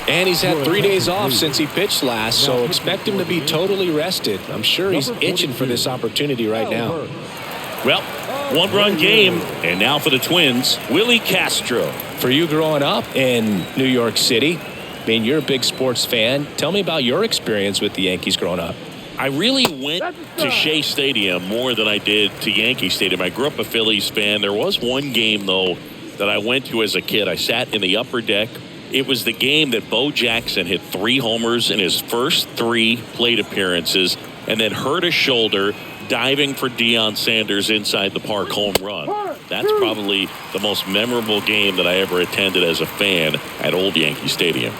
And he's had 3 days off since he pitched last, so expect him to be totally rested. I'm sure he's itching for this opportunity right now. Well, 1-run game, and now for the Twins, Willie Castro. For you growing up in New York City, I mean, you're a big sports fan. Tell me about your experience with the Yankees growing up. I really went to Shea Stadium more than I did to Yankee Stadium. I grew up a Phillies fan. There was one game, though, that I went to as a kid. I sat in the upper deck. It was the game that Bo Jackson hit 3 homers in his first 3 plate appearances and then hurt his shoulder diving for Deion Sanders' inside the park home run. That's probably the most memorable game that I ever attended as a fan at Old Yankee Stadium.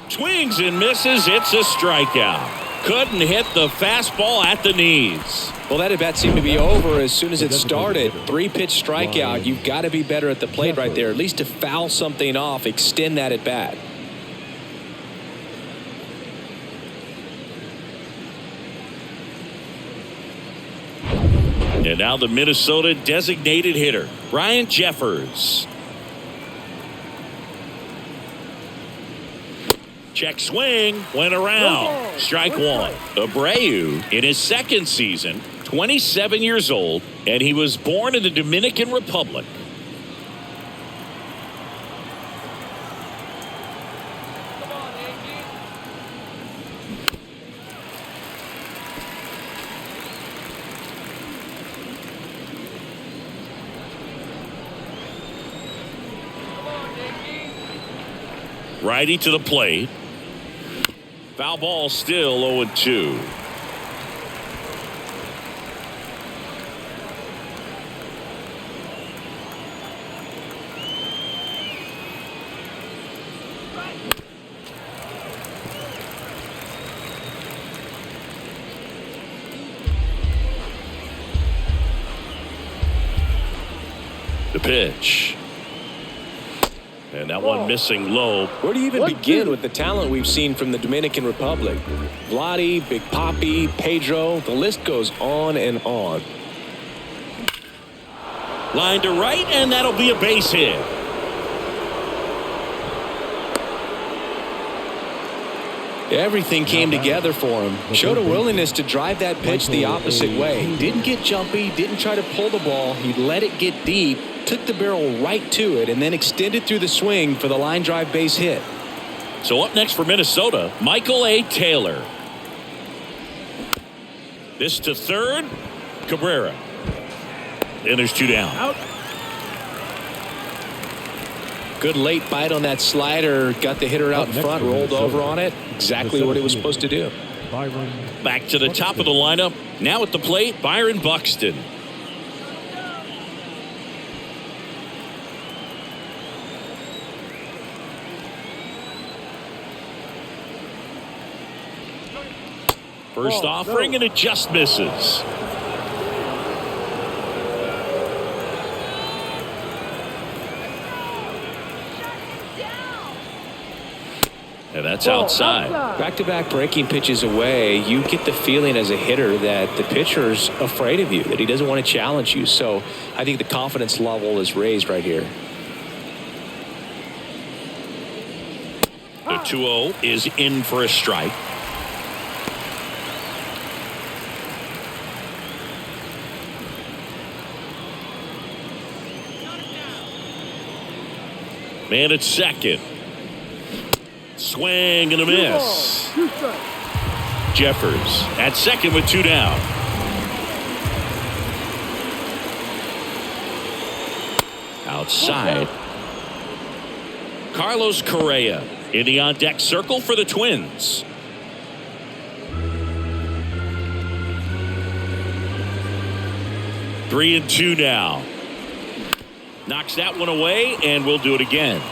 Swings and misses. It's a strikeout. Couldn't hit the fastball at the knees. Well, that at bat seemed to be over as soon as it started. 3-pitch strikeout. You've got to be better at the plate right there, at least to foul something off, extend that at bat. And now the Minnesota designated hitter, Brian Jeffers. Check swing, went around. Strike one. Abreu in his 2nd season, 27 years old, and he was born in the Dominican Republic. Righty to the plate. Foul ball, still 0-2. The pitch. And that one missing low. Where do you even begin with the talent we've seen from the Dominican Republic? Vladdy, Big Papi, Pedro, the list goes on and on. Line to right, and that'll be a base hit. Everything came together for him. Showed a willingness to drive that pitch the opposite way. Didn't get jumpy, didn't try to pull the ball. He let it get deep, took the barrel right to it, and then extended through the swing for the line drive base hit. So up next for Minnesota, Michael A. Taylor. This to third, Cabrera. And there's 2 down. Out. Good late bite on that slider. Got the hitter out in front, rolled over on it. Exactly what he was supposed to do. Back to the top of the lineup. Now at the plate, Byron Buxton. First offering, and it just misses. And that's outside. Back-to-back breaking pitches away, you get the feeling as a hitter that the pitcher's afraid of you, that he doesn't want to challenge you. So I think the confidence level is raised right here. The 2-0 is in for a strike. Man at second. Swing and a miss. Jeffers at second with 2 down. Outside. Carlos Correa in the on-deck circle for the Twins. Three and 2 now. Knocks that one away, and we'll do it again.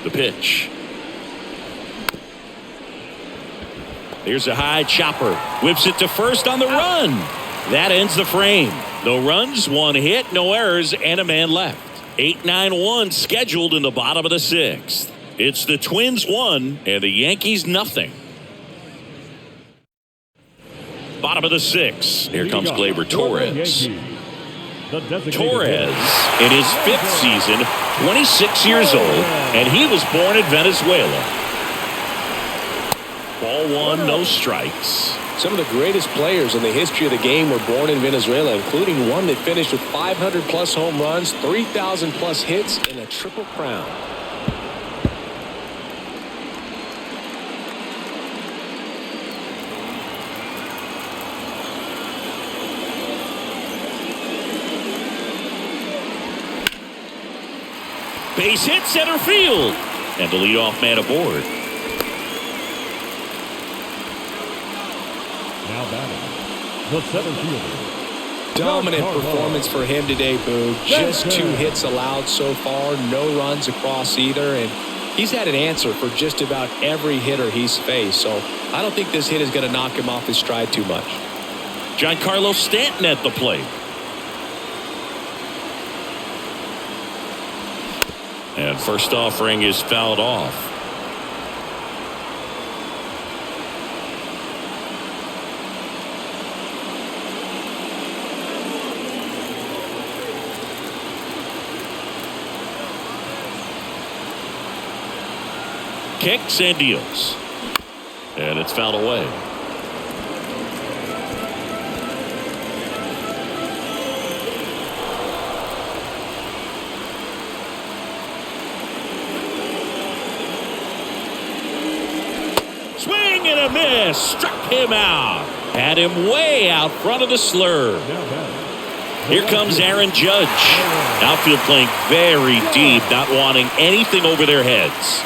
The pitch. Here's a high chopper. Whips it to first on the run. That ends the frame. No runs, 1 hit, no errors, and a man left. 8-9-1 scheduled in the bottom of the 6th. It's the Twins 1 and the Yankees nothing. Bottom of the 6th. Here comes Gleyber Torres. Torres, in his 5th season, 26 years old, and he was born in Venezuela. Ball 1, no strikes. Some of the greatest players in the history of the game were born in Venezuela, including one that finished with 500-plus home runs, 3,000-plus hits, and a triple crown. Base hit center field. And the leadoff man aboard. Now batting, the center fielder. Dominant performance for him today, Boo. Just 2 hits allowed so far. No runs across either. And he's had an answer for just about every hitter he's faced. So I don't think this hit is going to knock him off his stride too much. Giancarlo Stanton at the plate. And first offering is fouled off. Kicks and deals. And it's fouled away. Swing and a miss. Struck him out. Had him way out front of the slur. Here comes Aaron Judge. Outfield playing very deep, not wanting anything over their heads.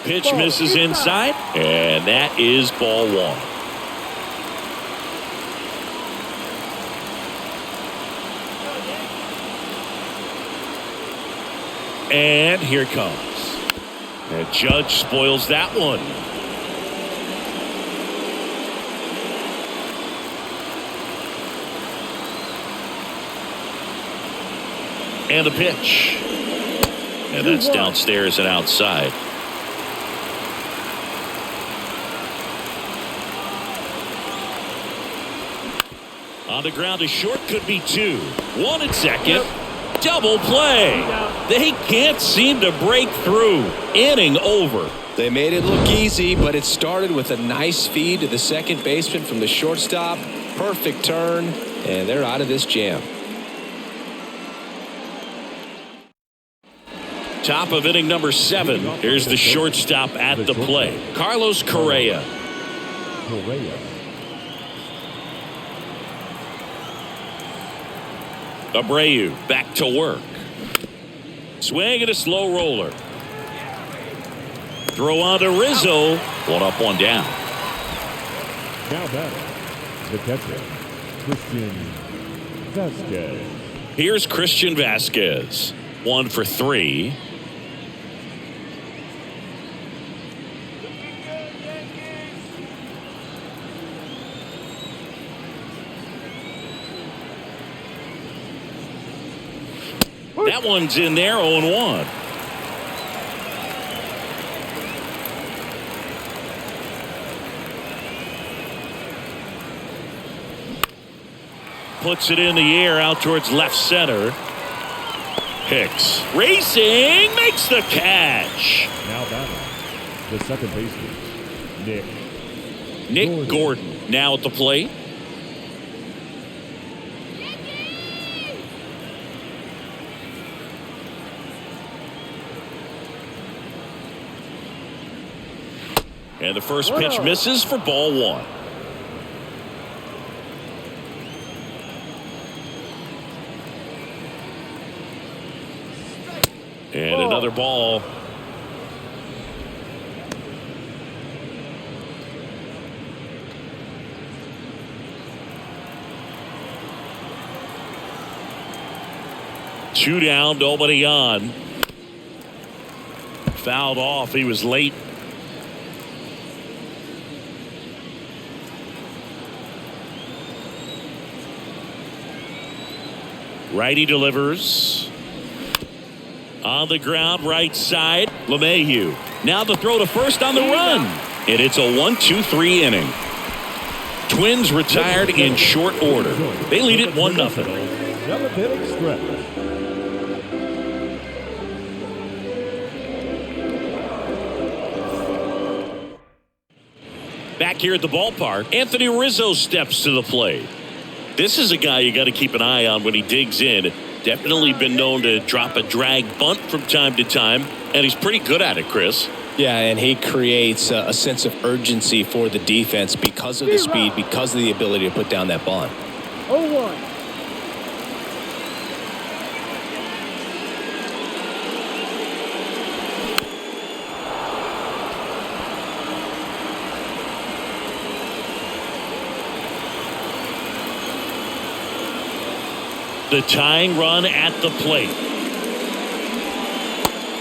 Pitch misses inside, and that is ball 1. And here it comes. And Judge spoils that one. And the pitch. And that's downstairs and outside. On the ground to short, could be 2. 1 at second. Double play. They can't seem to break through. Inning over. They made it look easy, but it started with a nice feed to the second baseman from the shortstop. Perfect turn, and they're out of this jam. Top of inning number 7. Here's the shortstop at the plate. Carlos Correa. Abreu back to work. Swing and a slow roller. Throw on to Rizzo. 1 up, 1 down. Now batting, the catcher, Christian Vasquez. Here's Christian Vasquez. 1 for 3. That one's in there, 0-1. Puts it in the air out towards left center. Hicks racing, makes the catch. Now batting, the second baseman, Nick Gordon now at the plate. And the first pitch misses for ball 1. And another ball. Two down, nobody on. Fouled off. He was late. Righty delivers. On the ground, right side, LeMahieu. Now the throw to first on the run. And it's a 1-2-3 inning. Twins retired in short order. They lead it 1-0. 7th-inning stretch. Back here at the ballpark, Anthony Rizzo steps to the plate. This is a guy you got to keep an eye on when he digs in. Definitely been known to drop a drag bunt from time to time, and he's pretty good at it, Chris. Yeah, and he creates a sense of urgency for the defense because of the speed, because of the ability to put down that bunt. 0-1. The tying run at the plate.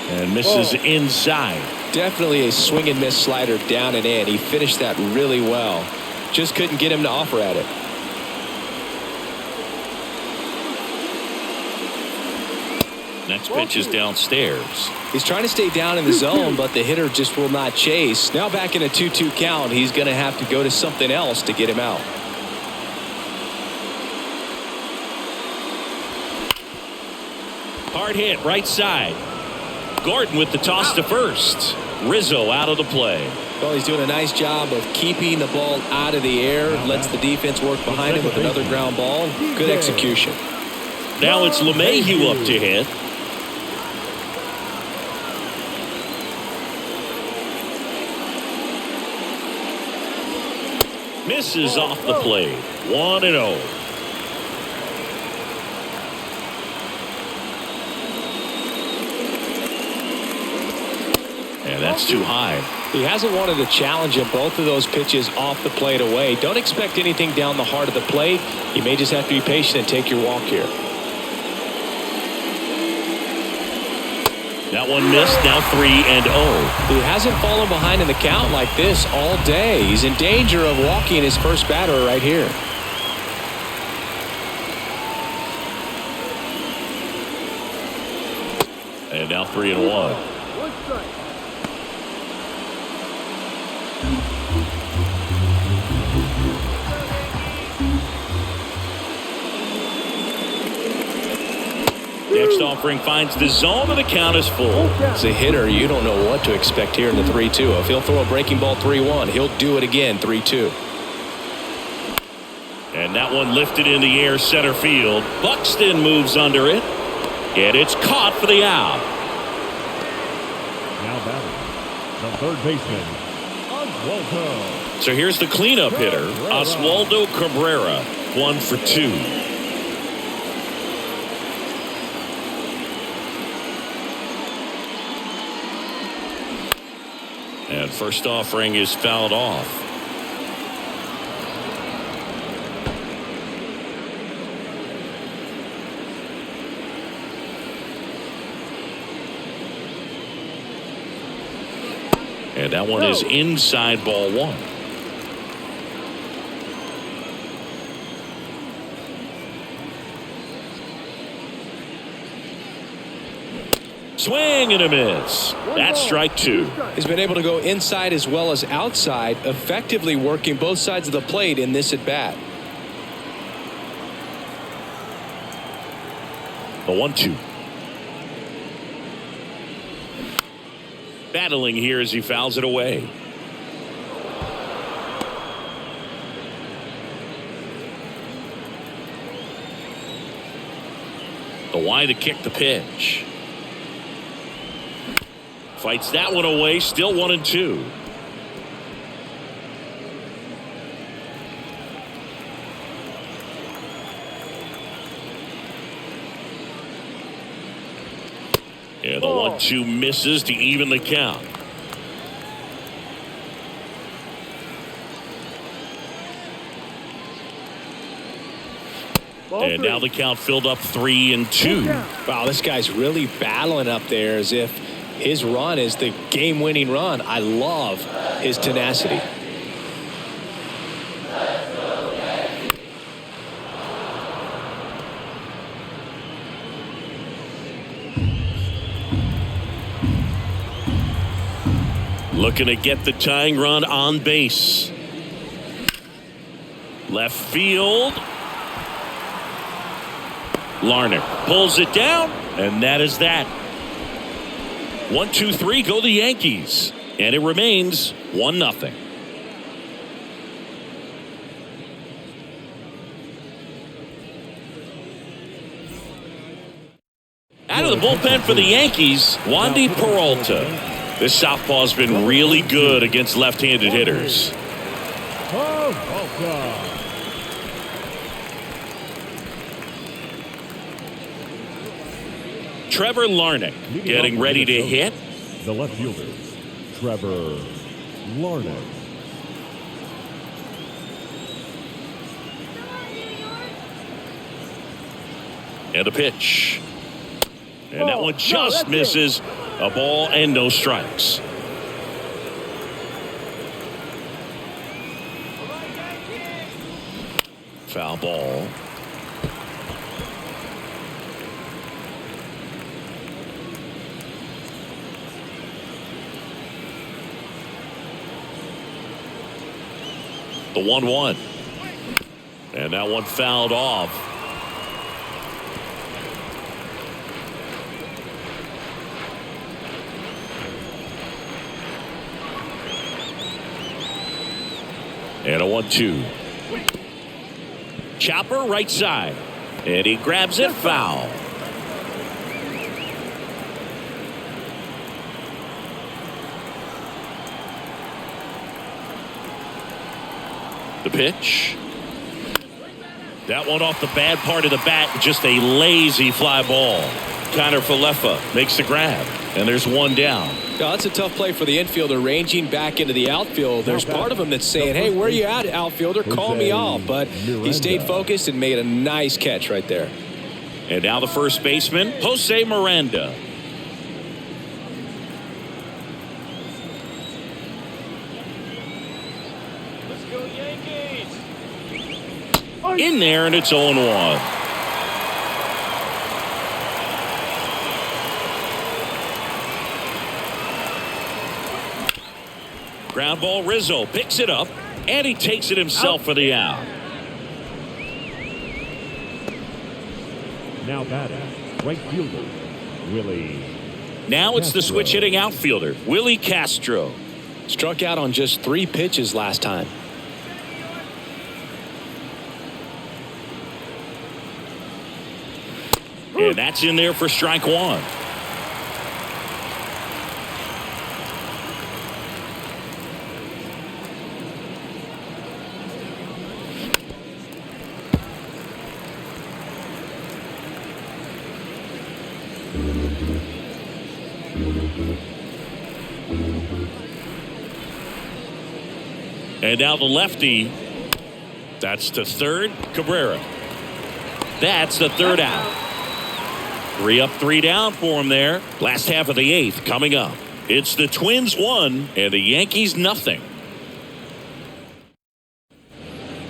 And misses inside. Definitely a swing and miss slider down and in. He finished that really well. Just couldn't get him to offer at it. Next pitch is downstairs. He's trying to stay down in the zone, but the hitter just will not chase. Now back in a 2-2 count, he's going to have to go to something else to get him out. Hard hit, right side. Gordon with the toss to first. Rizzo out of the play. Well, he's doing a nice job of keeping the ball out of the air. Lets the defense work behind him with another ground ball. Good execution. Now it's LeMahieu up to hit. Misses off the plate. 1-0. And that's too high. He hasn't wanted to challenge him. Both of those pitches off the plate away. Don't expect anything down the heart of the plate. You may just have to be patient and take your walk here. That one missed. Now 3-0. He hasn't fallen behind in the count like this all day. He's in danger of walking his first batter right here. And now 3-1. One strike. Next offering finds the zone, and the count is full. As a hitter, you don't know what to expect here in the 3-2. If he'll throw a breaking ball 3-1, he'll do it again 3-2. And that one lifted in the air center field. Buxton moves under it. And it's caught for the out. Now batting, the third baseman, Oswaldo. So here's the cleanup hitter, Oswaldo Cabrera, 1 for 2. And first offering is fouled off. And that one is inside, ball 1. Swing and a miss. That's strike 2. He's been able to go inside as well as outside, effectively working both sides of the plate in this at bat. The 1-2. Battling here as he fouls it away. The wide to kick the pitch. Fights that one away. Still 1-2. And the 1-2 misses to even the count. And now the count filled up 3-2. Wow, this guy's really battling up there as if his run is the game-winning run. I love his tenacity. Looking to get the tying run on base. Left field. Larnach pulls it down, and that is that. 1-2-3 go the Yankees, and it remains 1-0. Out of the bullpen for the Yankees, Wandy Peralta. This southpaw's been really good against left-handed hitters. Trevor Larnach getting ready to hit. The left fielder, Trevor Larnach. And a pitch. And that one just misses. A ball and no strikes. Foul ball. The 1-1. And that one fouled off. And a 1-2. Chopper right side. And he grabs it, foul. The pitch. That one off the bad part of the bat. Just a lazy fly ball. Connor Falefa makes the grab. And there's one down. No, that's a tough play for the infielder, ranging back into the outfield. There's part of him that's saying, hey, where you at, outfielder? Call me off. But he stayed focused and made a nice catch right there. And now the first baseman, Jose Miranda. in there, and it's 0-1. Ground ball, Rizzo picks it up, and he takes it himself for the out. Now batting, right fielder, Willie. Now it's the switch hitting outfielder, Willie Castro. Struck out on just 3 pitches last time. And that's in there for strike 1. And now the lefty. That's to third, Cabrera. That's the 3rd out. 3 up, 3 down for him there. Last half of the 8th coming up. It's the Twins 1 and the Yankees nothing.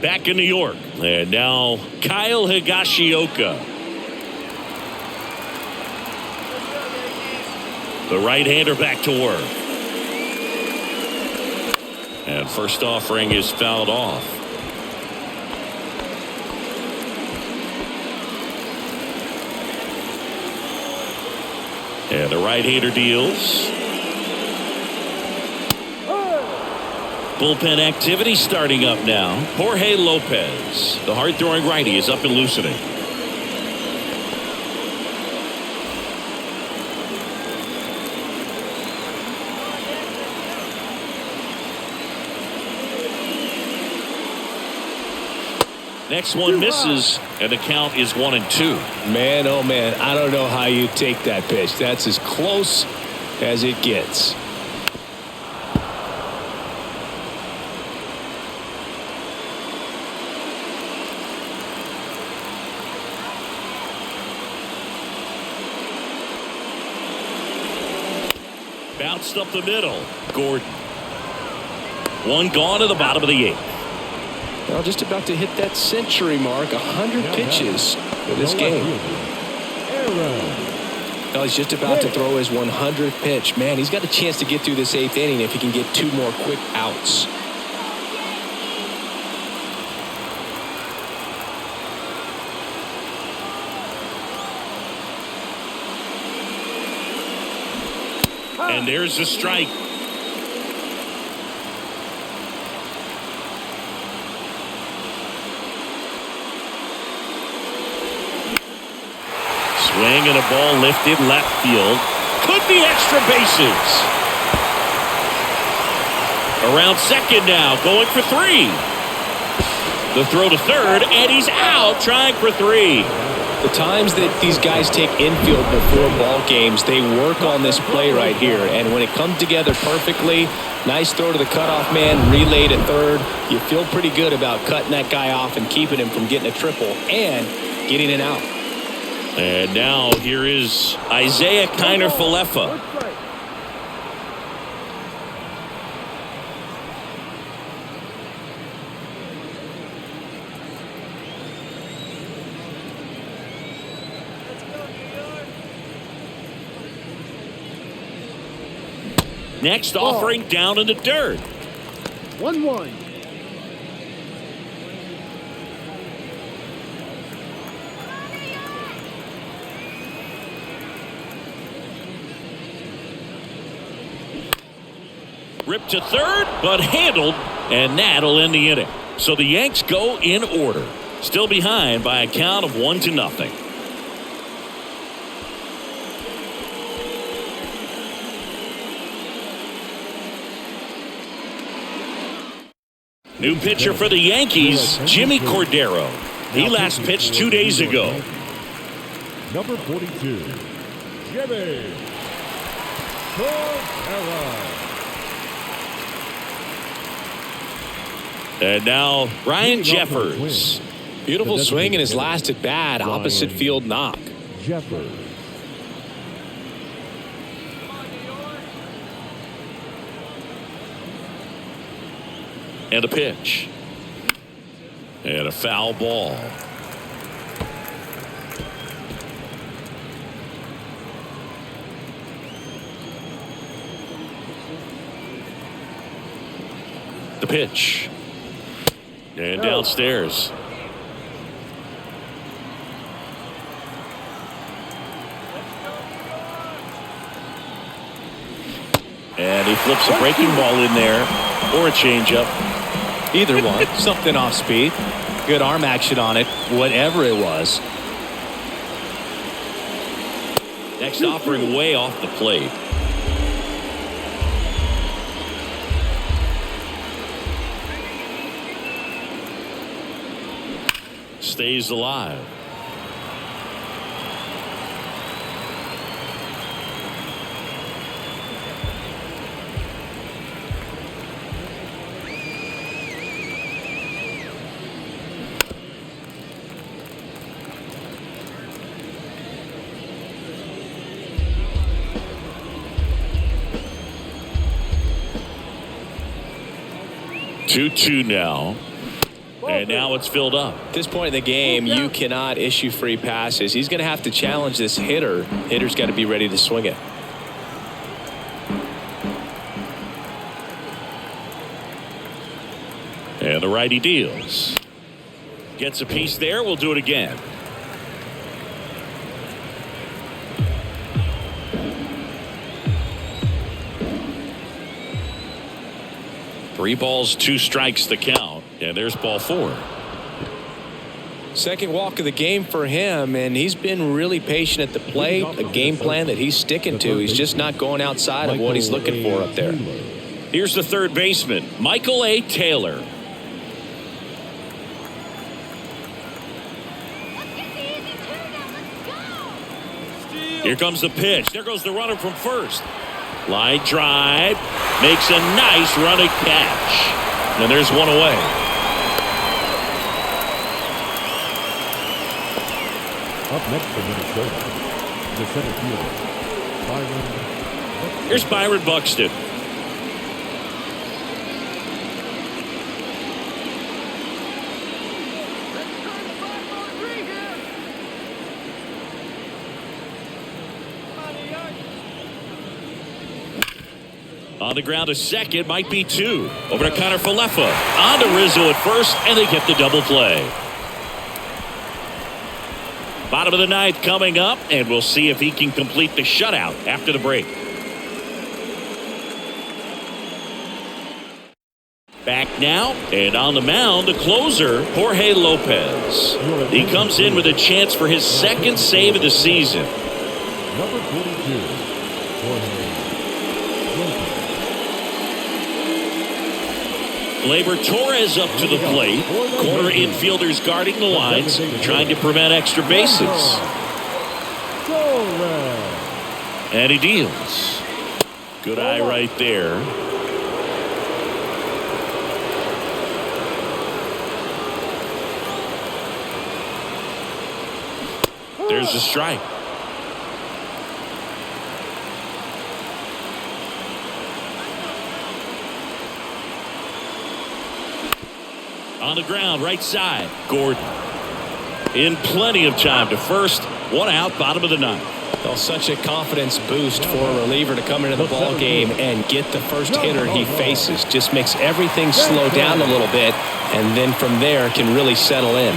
Back in New York. And now Kyle Higashioka. The right-hander back to work. And first offering is fouled off. And the right-hander deals. Bullpen activity starting up now. Jorge Lopez, the hard-throwing righty, is up and loosening. Next one misses, and the count is 1-2. Man, oh man, I don't know how you take that pitch. That's as close as it gets. Bounced up the middle. Gordon. One gone at the bottom of the 8th. Well, just about to hit that century mark. 100 pitches for this game. Well, he's just about to throw his 100th pitch. Man, he's got a chance to get through this 8th inning if he can get 2 more quick outs. And there's the strike. Swing and a ball lifted left field. Could be extra bases. Around second now, going for 3. The throw to third, and he's out trying for 3. The times that these guys take infield before ball games, they work on this play right here. And when it comes together perfectly, nice throw to the cutoff man, relay to third. You feel pretty good about cutting that guy off and keeping him from getting a triple and getting an out. And now here is Isaiah Kiner-Falefa. Next offering down in the dirt. 1-1. Ripped to third, but handled, and that'll end the inning. So the Yanks go in order. Still behind by a count of 1-0. New pitcher for the Yankees, Jimmy Cordero. He last pitched 2 days ago. Number 42, Jimmy Cordero. And now Ryan Jeffers. Beautiful swing in his last at bat, opposite field knock. Jeffers. And a pitch. And a foul ball. The pitch. And downstairs. And he flips a breaking ball in there, or a changeup. Either one. Something off speed. Good arm action on it, whatever it was. Next offering way off the plate. Stays alive. Two now. And now it's filled up. At this point in the game, you cannot issue free passes. He's going to have to challenge this hitter. Hitter's got to be ready to swing it. And the righty deals. Gets a piece there. We'll do it again. Three balls, 2 strikes the count. And there's ball 4. Second walk of the game for him, and he's been really patient at the plate. A game plan that he's sticking to. He's just not going outside of what he's looking for up there. Here's the third baseman, Michael A. Taylor. Here comes the pitch. There goes the runner from first. Line drive. Makes a nice running catch. And there's one away. Up next for Minnesota, the center fielder, Byron. Here's Byron Buxton. On the ground to second, might be 2. Over to Connor Falefa. On to Rizzo at first, and they get the double play. Bottom of the 9th coming up, and we'll see if he can complete the shutout after the break. Back now, and on the mound, the closer, Jorge Lopez. He comes in with a chance for his second save of the season. Number 42, Jorge Lopez. Gleyber Torres up to the plate. Corner infielders guarding the lines, trying to prevent extra bases. And he deals. Good eye right there. There's a strike. On the ground, right side, Gordon. In plenty of time to first. One out, bottom of the 9th. Well, such a confidence boost for a reliever to come into the ball game and get the first hitter he faces. Just makes everything slow down a little bit, and then from there can really settle in.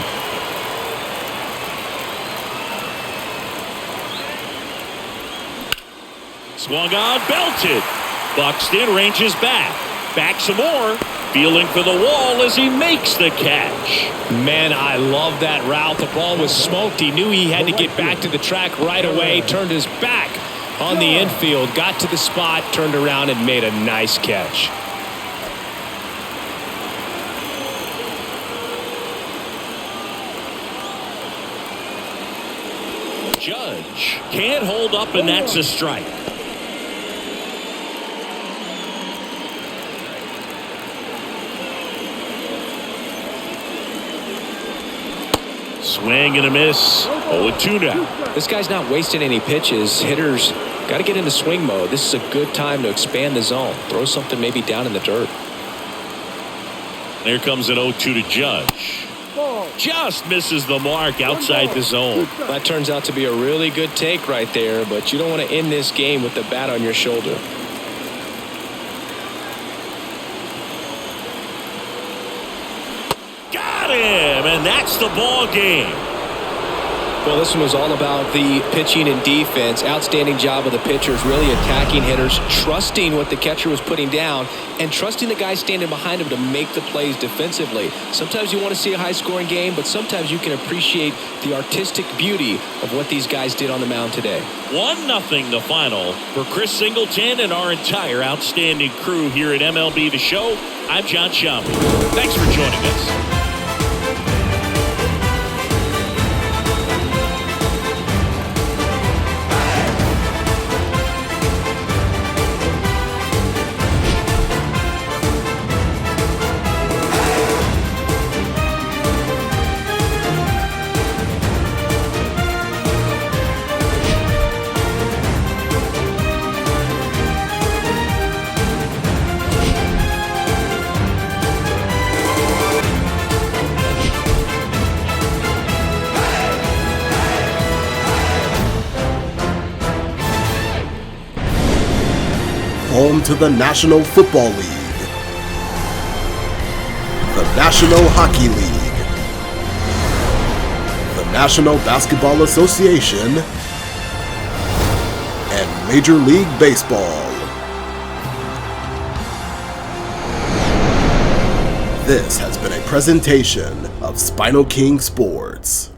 Swung on, belted. Buxton ranges back. Back some more. Feeling for the wall as he makes the catch. Man, I love that route. The ball was smoked. He knew he had to get back to the track right away. Turned his back on the infield. Got to the spot, turned around, and made a nice catch. Judge can't hold up, and that's a strike. Swing and a miss. 0-2 now. This guy's not wasting any pitches. Hitters got to get into swing mode. This is a good time to expand the zone. Throw something maybe down in the dirt. There comes an 0-2 to Judge. Ball. Just misses the mark outside the zone. That turns out to be a really good take right there, but you don't want to end this game with the bat on your shoulder. Got him, and that's the ball game. Well, this one was all about the pitching and defense. Outstanding job of the pitchers, really attacking hitters, trusting what the catcher was putting down, and trusting the guy standing behind him to make the plays defensively. Sometimes you want to see a high-scoring game, but sometimes you can appreciate the artistic beauty of what these guys did on the mound today. 1-0 the final for Chris Singleton and our entire outstanding crew here at MLB The Show. I'm John Schaumburg. Thanks for joining us. Home to the National Football League, the National Hockey League, the National Basketball Association, and Major League Baseball. This has been a presentation of SpinoKing Sports.